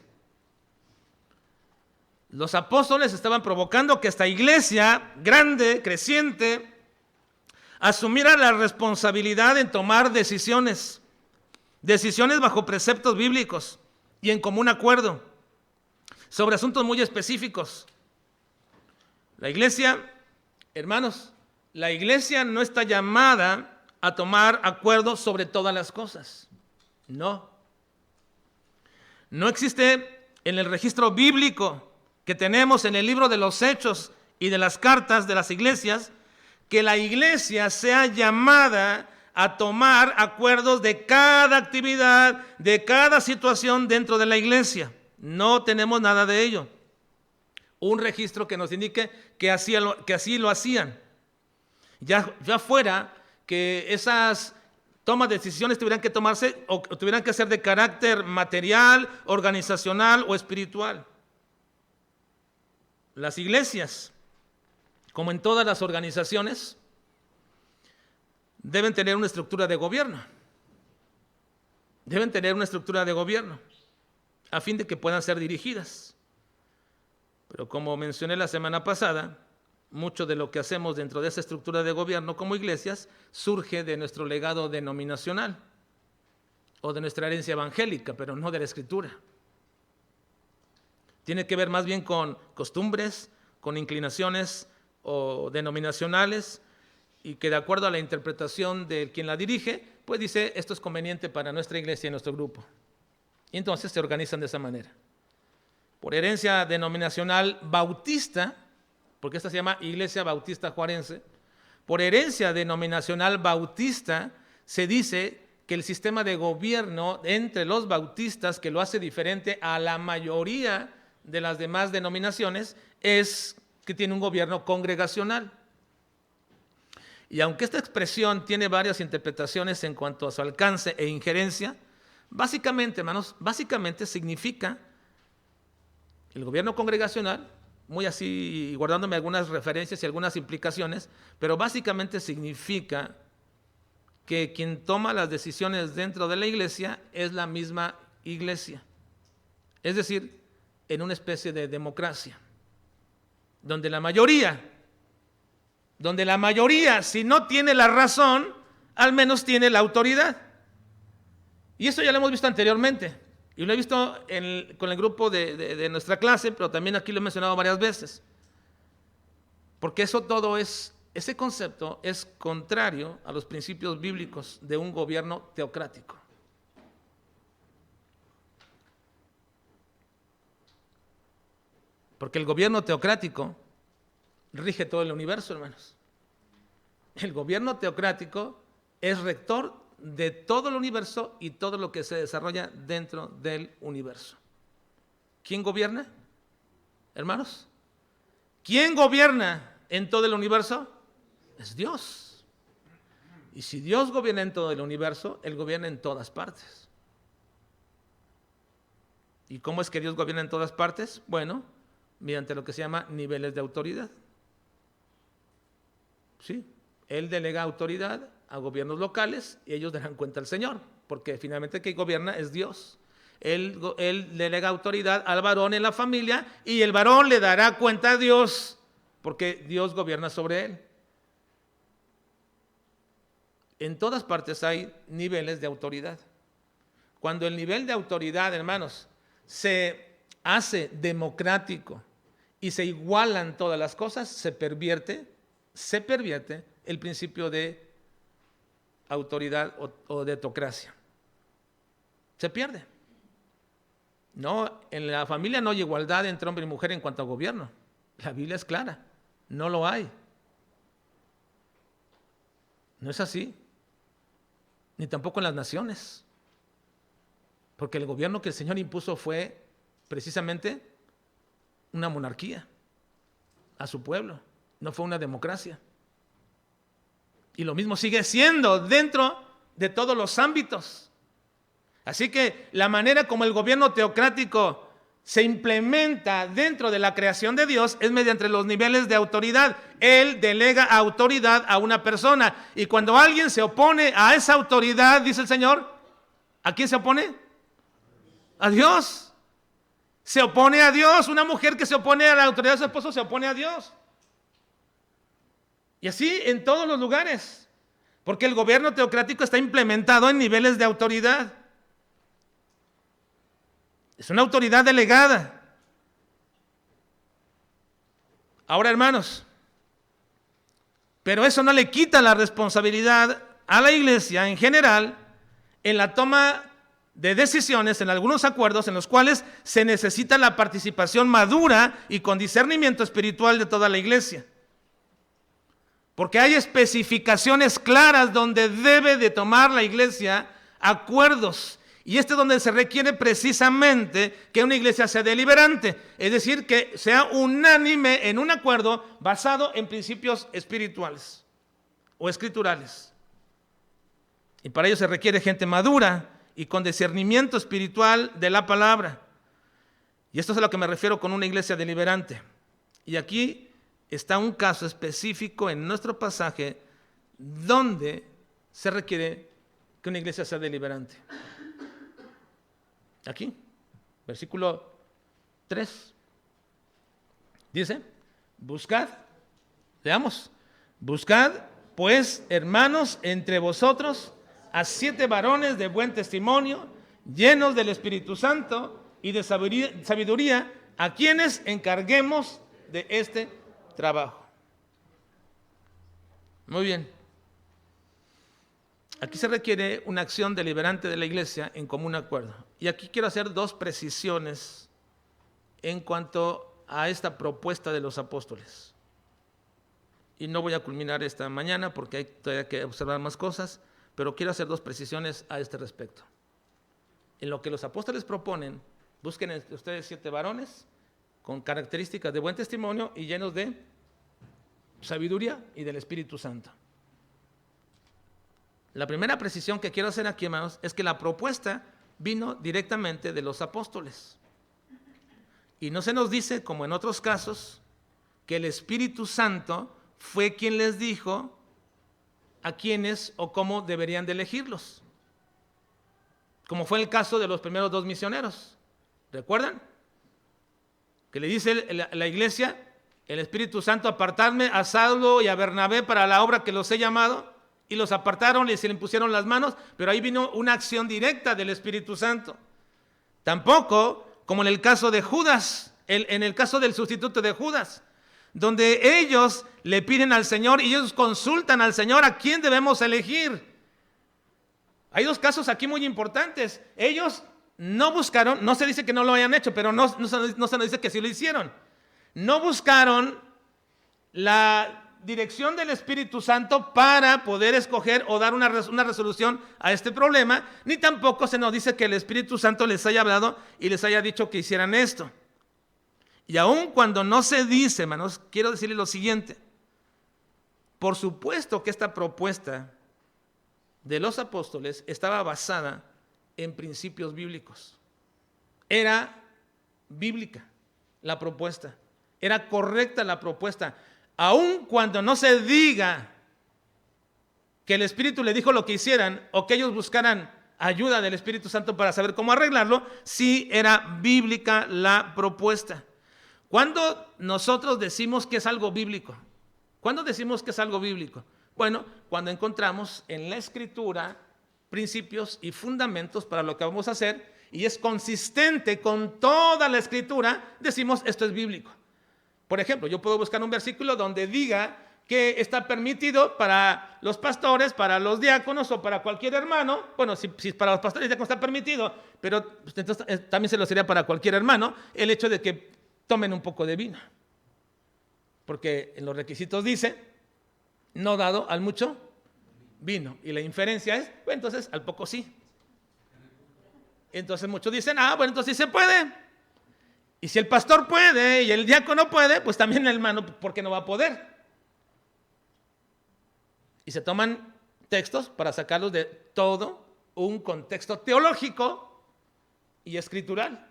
Los apóstoles estaban provocando que esta iglesia grande, creciente, asumiera la responsabilidad en tomar decisiones bajo preceptos bíblicos y en común acuerdo sobre asuntos muy específicos. La iglesia, hermanos, la iglesia no está llamada a tomar acuerdos sobre todas las cosas. No. No existe en el registro bíblico que tenemos en el libro de los Hechos y de las cartas de las iglesias que la iglesia sea llamada a tomar acuerdos de cada actividad, de cada situación dentro de la iglesia. No tenemos nada de ello. Un registro que nos indique que así lo hacían. Ya fuera que esas tomas de decisiones tuvieran que tomarse o tuvieran que ser de carácter material, organizacional o espiritual. Las iglesias, como en todas las organizaciones, deben tener una estructura de gobierno. Deben tener una estructura de gobierno a fin de que puedan ser dirigidas. Pero como mencioné la semana pasada, mucho de lo que hacemos dentro de esa estructura de gobierno como iglesias surge de nuestro legado denominacional o de nuestra herencia evangélica, pero no de la Escritura. Tiene que ver más bien con costumbres, con inclinaciones o denominacionales, y que de acuerdo a la interpretación de quien la dirige, pues dice, esto es conveniente para nuestra iglesia y nuestro grupo. Y entonces se organizan de esa manera. Por herencia denominacional bautista, porque esta se llama Iglesia Bautista Juarense, por herencia denominacional bautista se dice que el sistema de gobierno entre los bautistas, que lo hace diferente a la mayoría de las demás denominaciones, es que tiene un gobierno congregacional. Y aunque esta expresión tiene varias interpretaciones en cuanto a su alcance e injerencia, básicamente, hermanos, significa el gobierno congregacional muy así, guardándome algunas referencias y algunas implicaciones, pero básicamente significa que quien toma las decisiones dentro de la iglesia es la misma iglesia. Es decir, en una especie de democracia, donde la mayoría, si no tiene la razón, al menos tiene la autoridad. Y esto ya lo hemos visto anteriormente, y lo he visto con el grupo de nuestra clase, pero también aquí lo he mencionado varias veces. Porque ese concepto es contrario a los principios bíblicos de un gobierno teocrático. Porque el gobierno teocrático rige todo el universo, hermanos. El gobierno teocrático es rector de todo el universo y todo lo que se desarrolla dentro del universo. ¿Quién gobierna, hermanos? ¿Quién gobierna en todo el universo? Es Dios. Y si Dios gobierna en todo el universo, Él gobierna en todas partes. ¿Y cómo es que Dios gobierna en todas partes? Bueno, mediante lo que se llama niveles de autoridad. Sí, Él delega autoridad a gobiernos locales y ellos darán cuenta al Señor, porque finalmente quien gobierna es Dios. Él delega autoridad al varón en la familia y el varón le dará cuenta a Dios, porque Dios gobierna sobre él. En todas partes hay niveles de autoridad. Cuando el nivel de autoridad, hermanos, se hace democrático y se igualan todas las cosas, se pervierte el principio de autoridad o de teocracia. Se pierde. No, en la familia no hay igualdad entre hombre y mujer en cuanto a gobierno. La Biblia es clara, no lo hay. No es así. Ni tampoco en las naciones. Porque el gobierno que el Señor impuso fue precisamente una monarquía a su pueblo, no fue una democracia. Y lo mismo sigue siendo dentro de todos los ámbitos. Así que la manera como el gobierno teocrático se implementa dentro de la creación de Dios es mediante los niveles de autoridad. Él delega autoridad a una persona. Y cuando alguien se opone a esa autoridad, dice el Señor, ¿a quién se opone? A Dios. Se opone a Dios. Una mujer que se opone a la autoridad de su esposo se opone a Dios. Y así en todos los lugares. Porque el gobierno teocrático está implementado en niveles de autoridad. Es una autoridad delegada. Ahora, hermanos, pero eso no le quita la responsabilidad a la iglesia en general en la toma de decisiones, en algunos acuerdos en los cuales se necesita la participación madura y con discernimiento espiritual de toda la iglesia. Porque hay especificaciones claras donde debe de tomar la iglesia acuerdos. Y es donde se requiere precisamente que una iglesia sea deliberante, es decir, que sea unánime en un acuerdo basado en principios espirituales o escriturales. Y para ello se requiere gente madura y con discernimiento espiritual de la palabra. Y esto es a lo que me refiero con una iglesia deliberante. Y aquí está un caso específico en nuestro pasaje donde se requiere que una iglesia sea deliberante. Aquí, versículo 3, dice, buscad, leamos, buscad pues, hermanos, entre vosotros a 7 varones de buen testimonio, llenos del Espíritu Santo y de sabiduría, a quienes encarguemos de este trabajo. Muy bien. Aquí se requiere una acción deliberante de la iglesia en común acuerdo. Y aquí quiero hacer 2 precisiones en cuanto a esta propuesta de los apóstoles. Y no voy a culminar esta mañana porque hay todavía que observar más cosas, pero quiero hacer 2 precisiones a este respecto. En lo que los apóstoles proponen, busquen entre ustedes 7 varones con características de buen testimonio y llenos de sabiduría y del Espíritu Santo. La primera precisión que quiero hacer aquí, hermanos, es que la propuesta vino directamente de los apóstoles. Y no se nos dice, como en otros casos, que el Espíritu Santo fue quien les dijo a quiénes o cómo deberían de elegirlos. Como fue el caso de los primeros 2 misioneros. ¿Recuerdan? Que le dice la iglesia, el Espíritu Santo, apartadme a Saulo y a Bernabé para la obra que los he llamado, y los apartaron y se le impusieron las manos, pero ahí vino una acción directa del Espíritu Santo. Tampoco como en el caso de Judas, en el caso del sustituto de Judas, donde ellos le piden al Señor y ellos consultan al Señor a quién debemos elegir. Hay 2 casos aquí muy importantes. Ellos no buscaron, no se dice que no lo hayan hecho, pero no se nos dice que sí lo hicieron. No buscaron la dirección del Espíritu Santo para poder escoger o dar una resolución a este problema, ni tampoco se nos dice que el Espíritu Santo les haya hablado y les haya dicho que hicieran esto. Y aun cuando no se dice, hermanos, quiero decirles lo siguiente. Por supuesto que esta propuesta de los apóstoles estaba basada en principios bíblicos. Era bíblica la propuesta. Era correcta la propuesta. Aun cuando no se diga que el Espíritu le dijo lo que hicieran o que ellos buscaran ayuda del Espíritu Santo para saber cómo arreglarlo, sí era bíblica la propuesta. ¿Cuándo nosotros decimos que es algo bíblico? ¿Cuándo decimos que es algo bíblico? Bueno, cuando encontramos en la Escritura principios y fundamentos para lo que vamos a hacer y es consistente con toda la Escritura, decimos esto es bíblico. Por ejemplo, yo puedo buscar un versículo donde diga que está permitido para los pastores, para los diáconos o para cualquier hermano. Bueno, si para los pastores y diáconos está permitido, pero entonces, también se lo sería para cualquier hermano el hecho de que tomen un poco de vino. Porque en los requisitos dice, no dado al mucho vino. Y la inferencia es, bueno, entonces al poco sí. Entonces muchos dicen, bueno, entonces sí se puede. Y si el pastor puede y el diácono puede, pues también el hermano, ¿por qué no va a poder? Y se toman textos para sacarlos de todo un contexto teológico y escritural.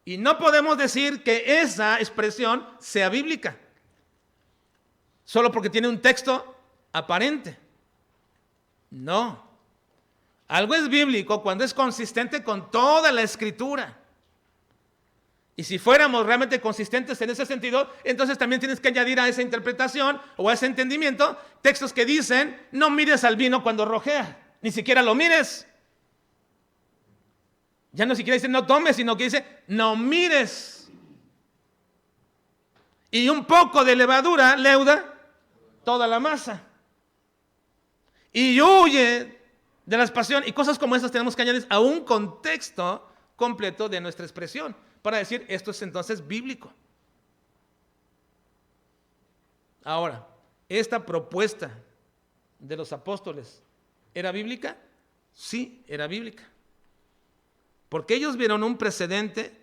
Y no podemos decir que esa expresión sea bíblica, solo porque tiene un texto aparente. No. Algo es bíblico cuando es consistente con toda la Escritura. Y si fuéramos realmente consistentes en ese sentido, entonces también tienes que añadir a esa interpretación o a ese entendimiento textos que dicen, no mires al vino cuando rojea, ni siquiera lo mires. Ya no siquiera dice no tomes, sino que dice no mires. Y un poco de levadura leuda toda la masa. Y huye de las pasiones. Y cosas como esas tenemos que añadir a un contexto completo de nuestra expresión para decir esto es entonces bíblico. Ahora, esta propuesta de los apóstoles, ¿era bíblica? Sí, era bíblica. Porque ellos vieron un precedente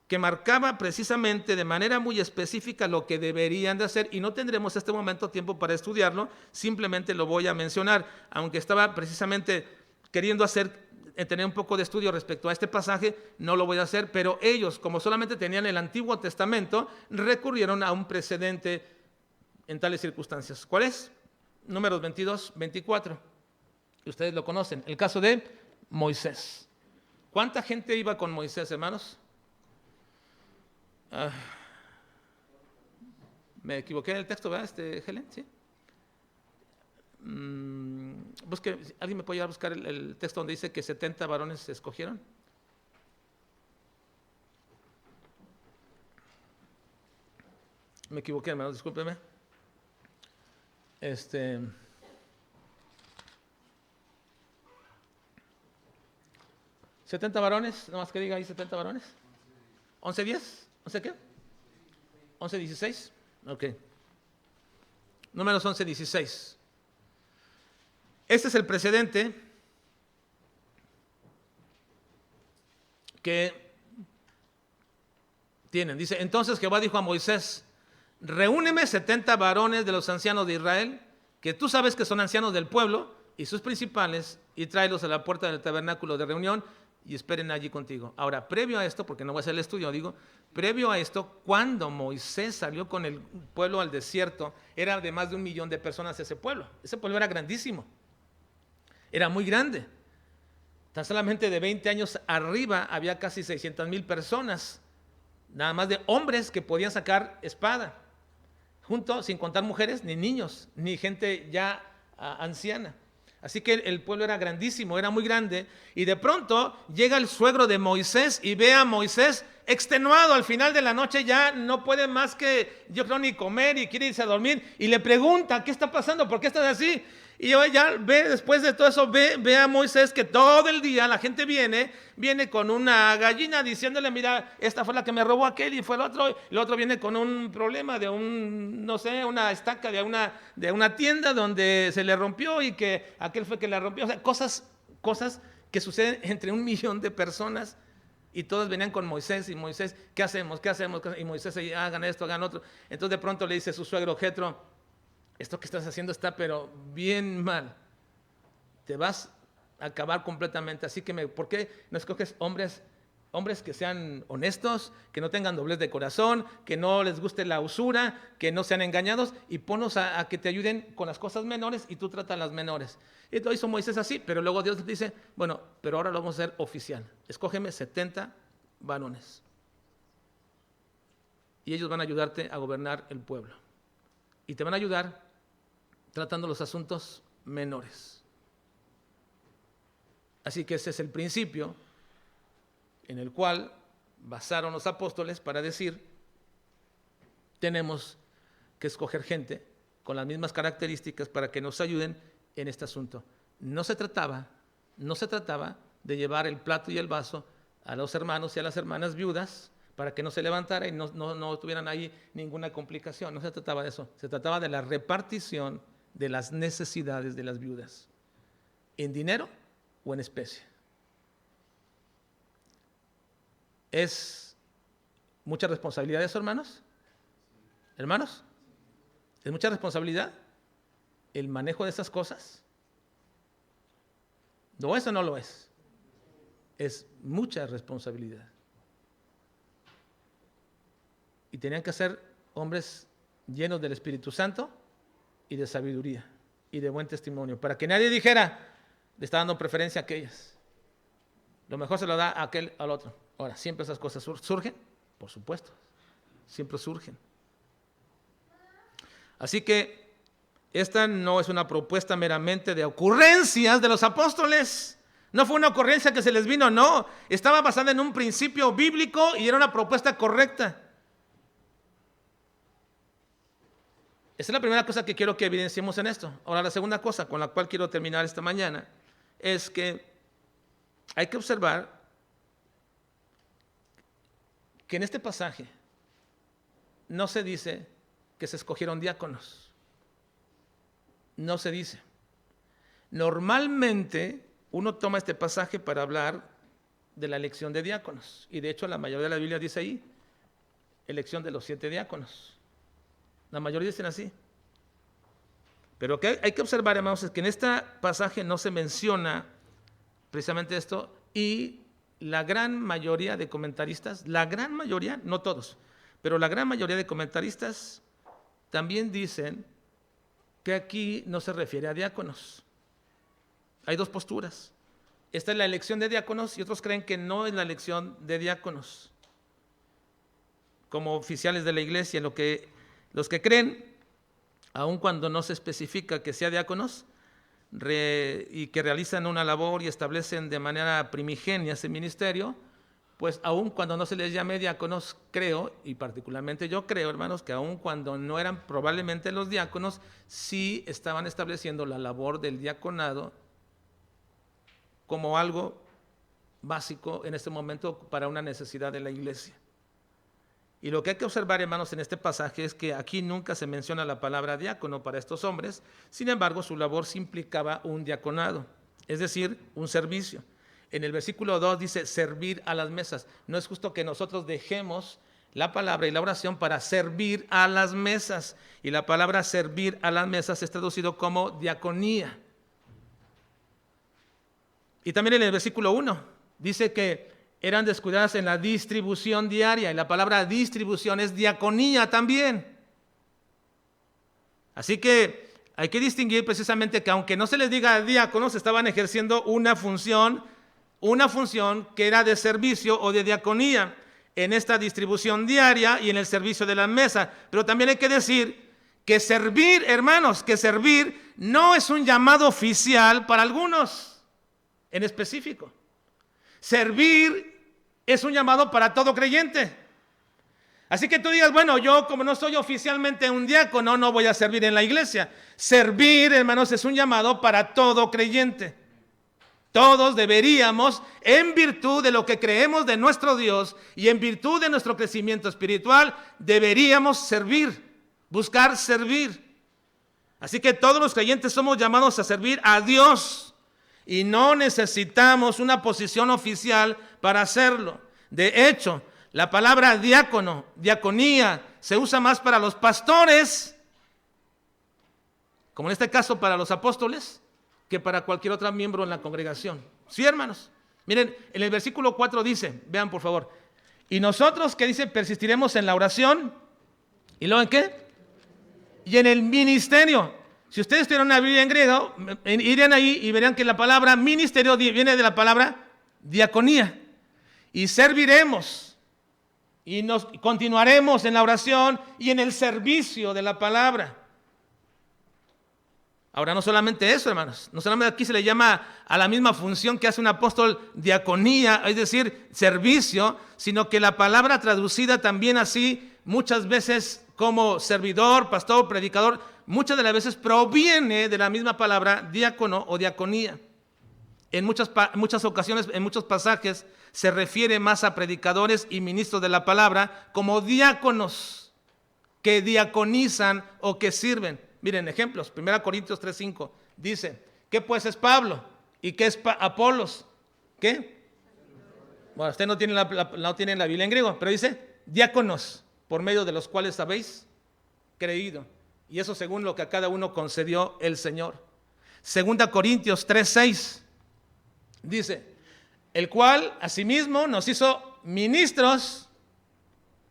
que marcaba precisamente de manera muy específica lo que deberían de hacer, y no tendremos este momento tiempo para estudiarlo, simplemente lo voy a mencionar, aunque estaba precisamente queriendo tener un poco de estudio respecto a este pasaje, no lo voy a hacer, pero ellos, como solamente tenían el Antiguo Testamento, recurrieron a un precedente en tales circunstancias. ¿Cuál es? Números 22, 24. Ustedes lo conocen, el caso de Moisés. ¿Cuánta gente iba con Moisés, hermanos? Me equivoqué en el texto, ¿verdad, Helen? ¿Sí? ¿Alguien me puede ayudar a buscar el texto donde dice que 70 varones se escogieron? Me equivoqué, hermanos, discúlpeme. 70 varones, nomás que diga ahí 70 varones. 11-10, ¿11 qué? 11-16, ok. Números 11-16. Este es el precedente que tienen. Dice, entonces Jehová dijo a Moisés, reúneme 70 varones de los ancianos de Israel, que tú sabes que son ancianos del pueblo, y sus principales, y tráelos a la puerta del tabernáculo de reunión, y esperen allí contigo. Ahora, previo a esto, porque no voy a hacer el estudio, digo, previo a esto, cuando Moisés salió con el pueblo al desierto, era de más de 1 millón de personas ese pueblo. Ese pueblo era grandísimo, era muy grande. Tan solamente de 20 años arriba había casi 600,000 personas, nada más de hombres que podían sacar espada, junto, sin contar mujeres, ni niños, ni gente ya anciana. Así que el pueblo era grandísimo, era muy grande, y de pronto llega el suegro de Moisés y ve a Moisés extenuado, al final de la noche ya no puede más que, yo creo, ni comer y quiere irse a dormir, y le pregunta, ¿qué está pasando? ¿Por qué estás así? Y ya ve, después de todo eso, ve a Moisés que todo el día la gente viene con una gallina diciéndole, mira, esta fue la que me robó aquel y fue el otro viene con un problema de una estaca de una tienda donde se le rompió y que aquel fue que la rompió. O sea, cosas que suceden entre 1 millón de personas, y todos venían con Moisés, y Moisés, ¿qué hacemos? Y Moisés, hagan esto, hagan otro. Entonces de pronto le dice su suegro Jetro, esto que estás haciendo está pero bien mal, te vas a acabar completamente, así que ¿por qué no escoges hombres que sean honestos, que no tengan doblez de corazón, que no les guste la usura, que no sean engañados, y ponlos a que te ayuden con las cosas menores y tú tratas las menores? Y todo hizo Moisés así, pero luego Dios le dice, bueno, pero ahora lo vamos a hacer oficial, escógeme 70 varones y ellos van a ayudarte a gobernar el pueblo y te van a ayudar tratando los asuntos menores. Así que ese es el principio en el cual basaron los apóstoles para decir, tenemos que escoger gente con las mismas características para que nos ayuden en este asunto. No se trataba de llevar el plato y el vaso a los hermanos y a las hermanas viudas para que no se levantara y no tuvieran ahí ninguna complicación. No se trataba de eso, se trataba de la repartición de las necesidades de las viudas, en dinero o en especie. ¿Es mucha responsabilidad eso, hermanos? ¿Hermanos? ¿Es mucha responsabilidad el manejo de esas cosas? No, eso no lo es. Es mucha responsabilidad. Y tenían que ser hombres llenos del Espíritu Santo y de sabiduría y de buen testimonio, para que nadie dijera, le está dando preferencia a aquellas. Lo mejor se lo da a aquel al otro. Ahora, ¿siempre esas cosas surgen? Por supuesto, siempre surgen. Así que esta no es una propuesta meramente de ocurrencias de los apóstoles. No fue una ocurrencia que se les vino, no. Estaba basada en un principio bíblico y era una propuesta correcta. Esa es la primera cosa que quiero que evidenciemos en esto. Ahora, la segunda cosa con la cual quiero terminar esta mañana es que hay que observar que en este pasaje no se dice que se escogieron diáconos. No se dice. Normalmente uno toma este pasaje para hablar de la elección de diáconos. Y de hecho la mayoría de la Biblia dice ahí, elección de los 7 diáconos. La mayoría dicen así. Pero que hay que observar, hermanos, es que en este pasaje no se menciona precisamente esto, y la gran mayoría de comentaristas, la gran mayoría, no todos, pero la gran mayoría de comentaristas también dicen que aquí no se refiere a diáconos. Hay 2 posturas. Esta es la elección de diáconos y otros creen que no es la elección de diáconos como oficiales de la iglesia. Los que creen, aun cuando no se especifica que sea diáconos, y que realizan una labor y establecen de manera primigenia ese ministerio, pues aun cuando no se les llame diáconos, creo, y particularmente yo creo, hermanos, que aun cuando no eran probablemente los diáconos, sí estaban estableciendo la labor del diaconado como algo básico en este momento para una necesidad de la iglesia. Y lo que hay que observar, hermanos, en este pasaje es que aquí nunca se menciona la palabra diácono para estos hombres. Sin embargo, su labor sí implicaba un diaconado, es decir, un servicio. En el versículo 2 dice servir a las mesas. No es justo que nosotros dejemos la palabra y la oración para servir a las mesas. Y la palabra servir a las mesas es traducido como diaconía. Y también en el versículo 1 dice que eran descuidadas en la distribución diaria, y la palabra distribución es diaconía también. Así que hay que distinguir precisamente que aunque no se les diga diáconos, estaban ejerciendo una función que era de servicio o de diaconía en esta distribución diaria y en el servicio de la mesa. Pero también hay que decir que servir, hermanos, que servir no es un llamado oficial para algunos en específico. Servir es un llamado para todo creyente. Así que tú digas, bueno, yo como no soy oficialmente un diácono, no voy a servir en la iglesia. Servir, hermanos, es un llamado para todo creyente. Todos deberíamos, en virtud de lo que creemos de nuestro Dios y en virtud de nuestro crecimiento espiritual, deberíamos servir, buscar servir. Así que todos los creyentes somos llamados a servir a Dios y no necesitamos una posición oficial para hacerlo. De hecho, la palabra diácono, diaconía, se usa más para los pastores, como en este caso para los apóstoles, que para cualquier otro miembro en la congregación. ¿Sí, hermanos? Miren, en el versículo 4 dice, vean por favor, y nosotros, ¿qué dice? Persistiremos en la oración. ¿Y luego en qué? Y en el ministerio. Si ustedes tuvieran una Biblia en griego, irían ahí y verían que la palabra ministerio viene de la palabra diaconía. Y serviremos. Y nos continuaremos en la oración y en el servicio de la palabra. Ahora, no solamente eso, hermanos, no solamente aquí se le llama a la misma función que hace un apóstol diaconía, es decir, servicio, sino que la palabra traducida también así, muchas veces como servidor, pastor, predicador, muchas de las veces proviene de la misma palabra diácono o diaconía. En muchas ocasiones, en muchos pasajes, se refiere más a predicadores y ministros de la palabra como diáconos que diaconizan o que sirven. Miren, ejemplos, 1 Corintios 3:5 dice, ¿qué pues es Pablo? ¿Y qué es Apolos? ¿Qué? Bueno, usted no tiene la Biblia en griego, pero dice, diáconos, por medio de los cuales habéis creído. Y eso según lo que a cada uno concedió el Señor. 2 Corintios 3:6 dice, el cual asimismo nos hizo ministros,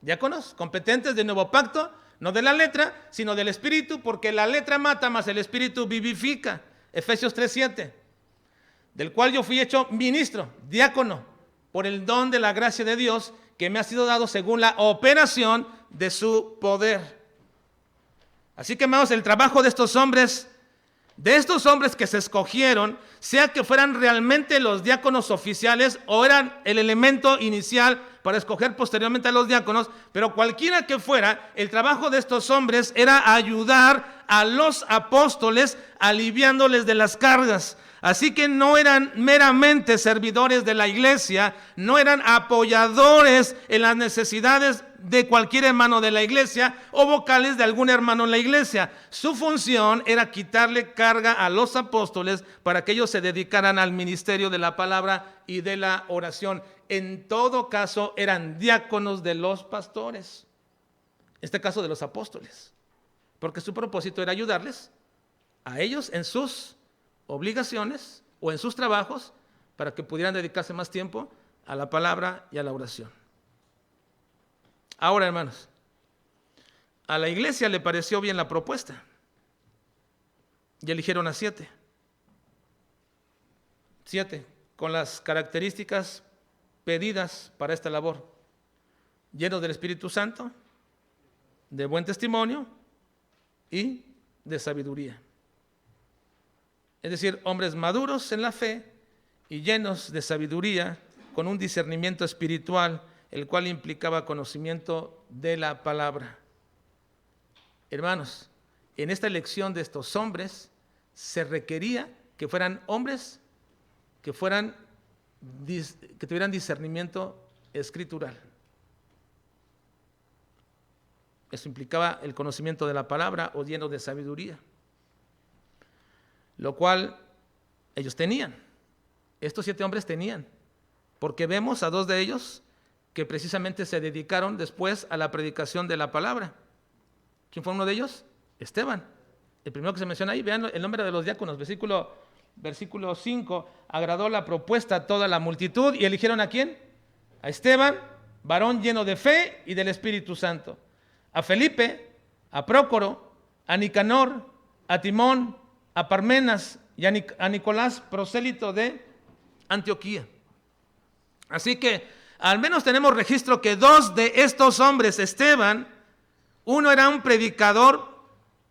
diáconos, competentes del nuevo pacto, no de la letra, sino del Espíritu, porque la letra mata, mas el Espíritu vivifica. Efesios 3:7, del cual yo fui hecho ministro, diácono, por el don de la gracia de Dios, que me ha sido dado según la operación de su poder. Así que, hermanos, el trabajo de estos hombres que se escogieron, sea que fueran realmente los diáconos oficiales o eran el elemento inicial para escoger posteriormente a los diáconos, pero cualquiera que fuera, el trabajo de estos hombres era ayudar a los apóstoles aliviándoles de las cargas. Así que no eran meramente servidores de la iglesia, no eran apoyadores en las necesidades de cualquier hermano de la iglesia o vocales de algún hermano en la iglesia. Su función era quitarle carga a los apóstoles para que ellos se dedicaran al ministerio de la palabra y de la oración. En todo caso, eran diáconos de los pastores, en este caso de los apóstoles, porque su propósito era ayudarles a ellos en sus obligaciones o en sus trabajos para que pudieran dedicarse más tiempo a la palabra y a la oración. Ahora, hermanos, a la iglesia le pareció bien la propuesta y eligieron a 7 con las características pedidas para esta labor: llenos del Espíritu Santo, de buen testimonio y de sabiduría. Es decir, hombres maduros en la fe y llenos de sabiduría, con un discernimiento espiritual, el cual implicaba conocimiento de la palabra. Hermanos, en esta elección de estos hombres se requería que fueran hombres que tuvieran discernimiento escritural. Eso implicaba el conocimiento de la palabra o lleno de sabiduría, lo cual ellos tenían. Estos 7 hombres tenían, porque vemos a 2 de ellos que precisamente se dedicaron después a la predicación de la palabra. ¿Quién fue uno de ellos? Esteban, el primero que se menciona ahí. Vean el nombre de los diáconos, versículo versículo 5, agradó la propuesta a toda la multitud y eligieron ¿a quién? A Esteban, varón lleno de fe y del Espíritu Santo, a Felipe, a Prócoro, a Nicanor, a Timón, a Parmenas y a Nicolás, prosélito de Antioquía. Así que al menos tenemos registro que 2 de estos hombres, Esteban, uno era un predicador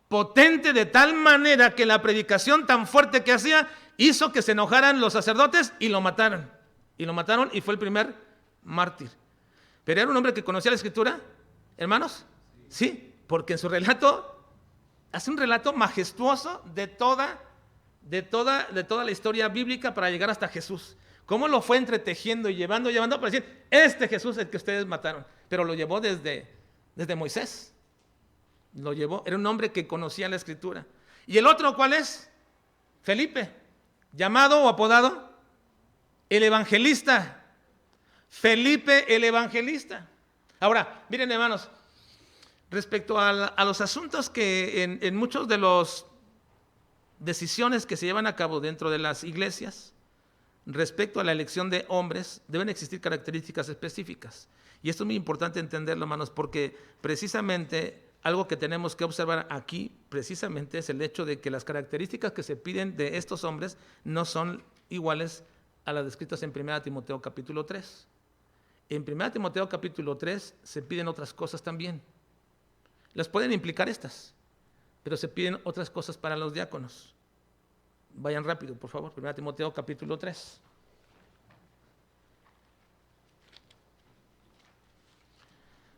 potente de tal manera que la predicación tan fuerte que hacía hizo que se enojaran los sacerdotes y lo mataron. Y lo mataron y fue el primer mártir. Pero era un hombre que conocía la Escritura, hermanos. Sí, porque en su relato hace un relato majestuoso de toda la historia bíblica para llegar hasta Jesús. Cómo lo fue entretejiendo y llevando para decir, este Jesús es el que ustedes mataron. Pero lo llevó desde Moisés. Lo llevó, era un hombre que conocía la Escritura. ¿Y el otro cuál es? Felipe, llamado o apodado el evangelista. Felipe el evangelista. Ahora, miren hermanos, respecto a los asuntos que en muchos de las decisiones que se llevan a cabo dentro de las iglesias, respecto a la elección de hombres, deben existir características específicas. Y esto es muy importante entenderlo, hermanos, porque precisamente algo que tenemos que observar aquí, precisamente, es el hecho de que las características que se piden de estos hombres no son iguales a las descritas en 1 Timoteo capítulo 3. En 1 Timoteo capítulo 3 se piden otras cosas también. Las pueden implicar estas, pero se piden otras cosas para los diáconos. Vayan rápido, por favor. 1 Timoteo capítulo 3.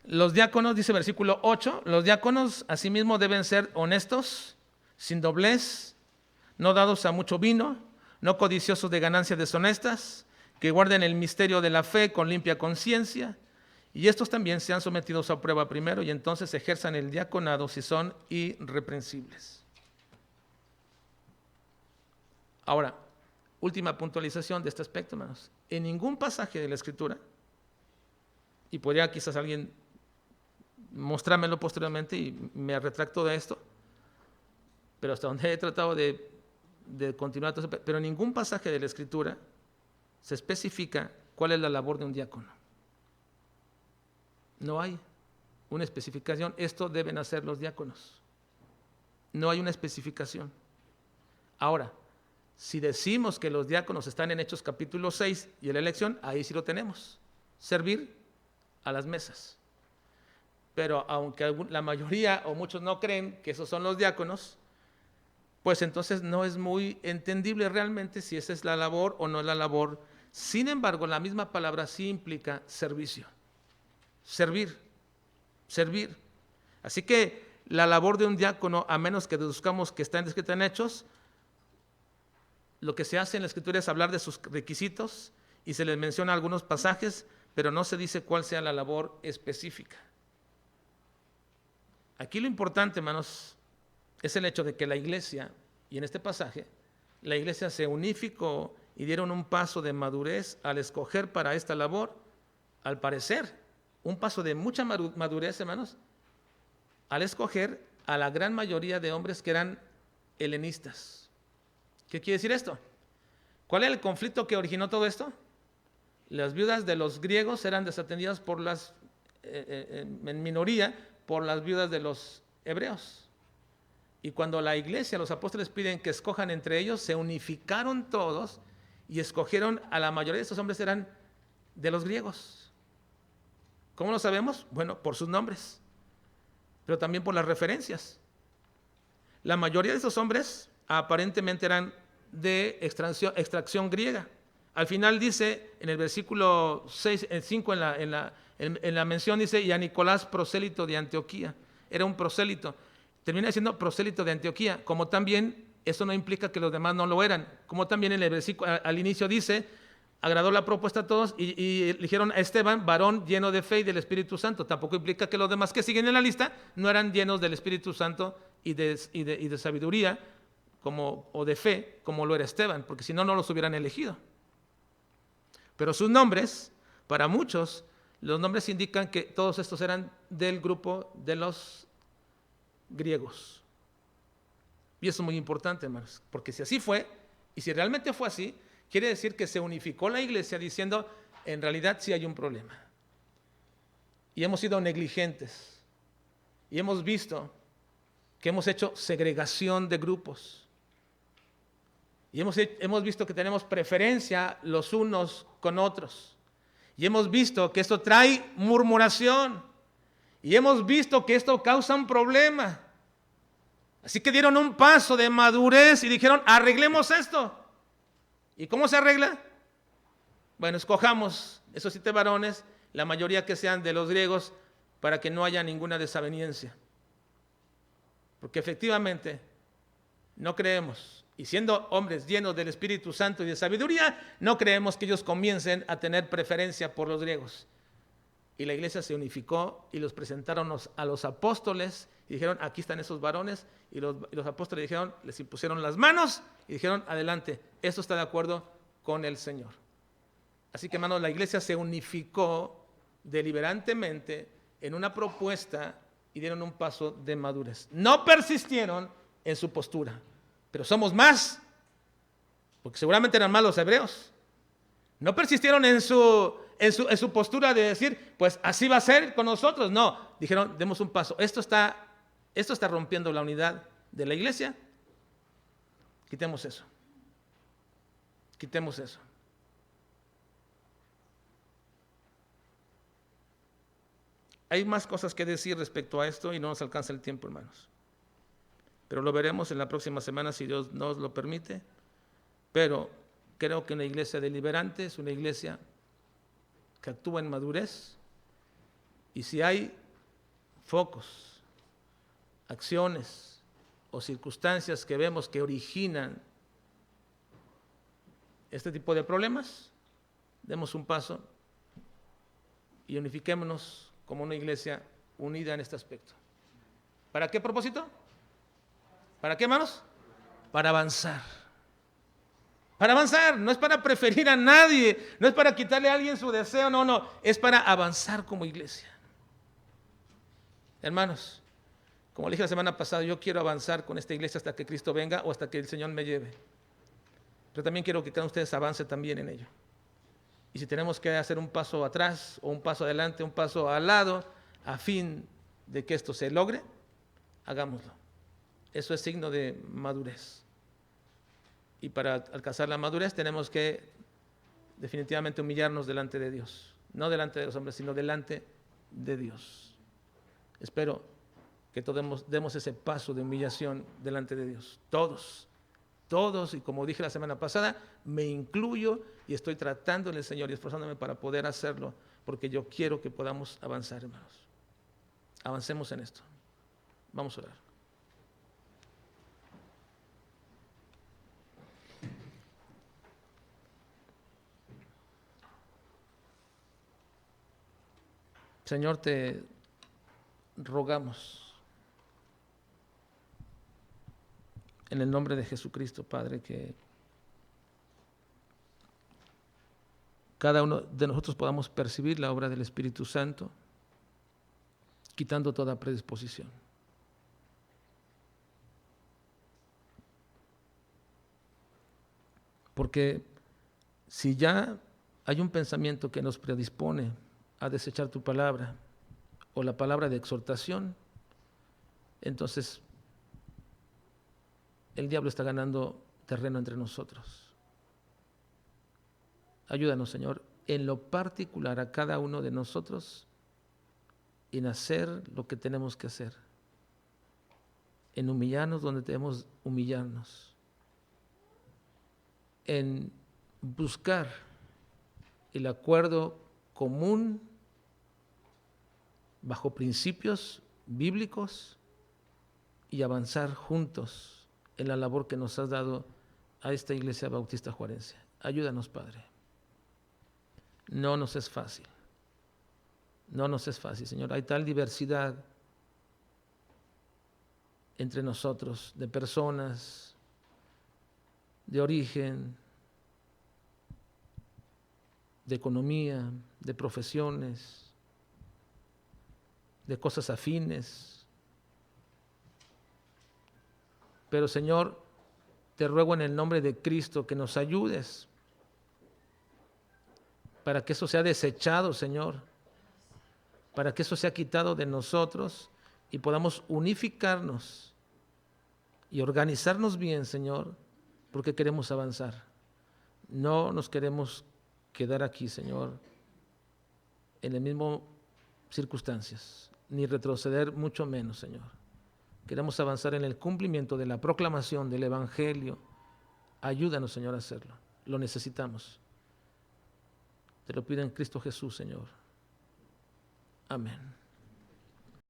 Los diáconos, dice versículo 8, los diáconos asimismo deben ser honestos, sin doblez, no dados a mucho vino, no codiciosos de ganancias deshonestas, que guarden el misterio de la fe con limpia conciencia, y estos también sean sometidos a prueba primero y entonces ejerzan el diaconado si son irreprensibles. Ahora, última puntualización de este aspecto, hermanos. En ningún pasaje de la Escritura, y podría quizás alguien mostrármelo posteriormente y me retracto de esto, pero hasta donde he tratado de continuar, pero en ningún pasaje de la Escritura se especifica cuál es la labor de un diácono. No hay una especificación. Esto deben hacer los diáconos. No hay una especificación. Ahora, si decimos que los diáconos están en Hechos capítulo 6 y en la elección, ahí sí lo tenemos. Servir a las mesas. Pero aunque la mayoría o muchos no creen que esos son los diáconos, pues entonces no es muy entendible realmente si esa es la labor o no es la labor. Sin embargo, la misma palabra sí implica servicio. Servir. Así que la labor de un diácono, a menos que deduzcamos que está descrita en Hechos, lo que se hace en la Escritura es hablar de sus requisitos y se les menciona algunos pasajes, pero no se dice cuál sea la labor específica. Aquí lo importante, hermanos, es el hecho de que la iglesia, y en este pasaje, la iglesia se unificó y dieron un paso de madurez al escoger para esta labor, al parecer, un paso de mucha madurez, hermanos, al escoger a la gran mayoría de hombres que eran helenistas. ¿Qué quiere decir esto? ¿Cuál es el conflicto que originó todo esto? Las viudas de los griegos eran desatendidas por en minoría, por las viudas de los hebreos. Y cuando la iglesia, los apóstoles piden que escojan entre ellos, se unificaron todos y escogieron a la mayoría de estos hombres eran de los griegos. ¿Cómo lo sabemos? Bueno, por sus nombres, pero también por las referencias. La mayoría de estos hombres aparentemente eran de extracción griega. Al final dice, en el versículo 5 en la mención dice, y a Nicolás, prosélito de Antioquía. Era un prosélito. Termina diciendo prosélito de Antioquía, como también, eso no implica que los demás no lo eran, como también en el versículo al inicio dice, agradó la propuesta a todos y eligieron a Esteban, varón lleno de fe y del Espíritu Santo. Tampoco implica que los demás que siguen en la lista no eran llenos del Espíritu Santo y de sabiduría o de fe, como lo era Esteban, porque si no, no los hubieran elegido. Pero sus nombres, para muchos, los nombres indican que todos estos eran del grupo de los griegos. Y eso es muy importante, hermanos, porque si así fue, Y si realmente fue así, quiere decir que se unificó la iglesia diciendo, en realidad sí hay un problema. Y hemos sido negligentes. Y hemos visto que hemos hecho segregación de grupos. Y hemos visto que tenemos preferencia los unos con otros. Y hemos visto que esto trae murmuración. Y hemos visto que esto causa un problema. Así que dieron un paso de madurez y dijeron, arreglemos esto. ¿Y cómo se arregla? Bueno, escojamos esos 7 varones, la mayoría que sean de los griegos, para que no haya ninguna desaveniencia. Porque efectivamente no creemos, y siendo hombres llenos del Espíritu Santo y de sabiduría, no creemos que ellos comiencen a tener preferencia por los griegos. Y la iglesia se unificó y los presentaron a los apóstoles y dijeron, aquí están esos varones, y los apóstoles dijeron, les impusieron las manos y dijeron, adelante, esto está de acuerdo con el Señor. Así que, hermanos, la iglesia se unificó deliberantemente en una propuesta y dieron un paso de madurez. No persistieron en su postura, pero somos más, porque seguramente eran más los hebreos. No persistieron en su postura de decir, pues así va a ser con nosotros. No, dijeron, demos un paso. Esto está rompiendo la unidad de la iglesia. Quitemos eso. Quitemos eso. Hay más cosas que decir respecto a esto y no nos alcanza el tiempo, hermanos. Pero lo veremos en la próxima semana si Dios nos lo permite. Pero creo que una iglesia deliberante es una iglesia que actúa en madurez. Y si hay focos, acciones o circunstancias que vemos que originan este tipo de problemas, demos un paso y unifiquémonos como una iglesia unida en este aspecto. ¿Para qué propósito? ¿Para qué, hermanos? Para avanzar. Para avanzar, no es para preferir a nadie, no es para quitarle a alguien su deseo, no, es para avanzar como iglesia. Hermanos, como le dije la semana pasada, yo quiero avanzar con esta iglesia hasta que Cristo venga o hasta que el Señor me lleve. Pero también quiero que cada uno de ustedes avance también en ello. Y si tenemos que hacer un paso atrás o un paso adelante, un paso al lado, a fin de que esto se logre, hagámoslo. Eso es signo de madurez. Y para alcanzar la madurez tenemos que definitivamente humillarnos delante de Dios. No delante de los hombres, sino delante de Dios. Espero que todos demos ese paso de humillación delante de Dios. Todos, y como dije la semana pasada, me incluyo y estoy tratando en el Señor y esforzándome para poder hacerlo, porque yo quiero que podamos avanzar, hermanos. Avancemos en esto. Vamos a orar. Señor, te rogamos en el nombre de Jesucristo, Padre, que cada uno de nosotros podamos percibir la obra del Espíritu Santo, quitando toda predisposición. Porque si ya hay un pensamiento que nos predispone a desechar tu palabra o la palabra de exhortación, entonces el diablo está ganando terreno entre nosotros. Ayúdanos, Señor, en lo particular a cada uno de nosotros en hacer lo que tenemos que hacer, en humillarnos donde debemos humillarnos, en buscar el acuerdo común bajo principios bíblicos y avanzar juntos en la labor que nos has dado a esta Iglesia Bautista Juarense. Ayúdanos, Padre. No nos es fácil. No nos es fácil, Señor. Hay tal diversidad entre nosotros, de personas, de origen, de economía, de profesiones, de cosas afines. Pero, Señor, Te ruego en el nombre de Cristo que nos ayudes para que eso sea desechado, Señor, para que eso sea quitado de nosotros y podamos unificarnos y organizarnos bien, Señor, porque queremos avanzar. No nos queremos quedar aquí, Señor, en las mismas circunstancias, ni retroceder mucho menos, Señor. Queremos avanzar en el cumplimiento de la proclamación del Evangelio. Ayúdanos, Señor, a hacerlo. Lo necesitamos. Te lo pido en Cristo Jesús, Señor. Amén.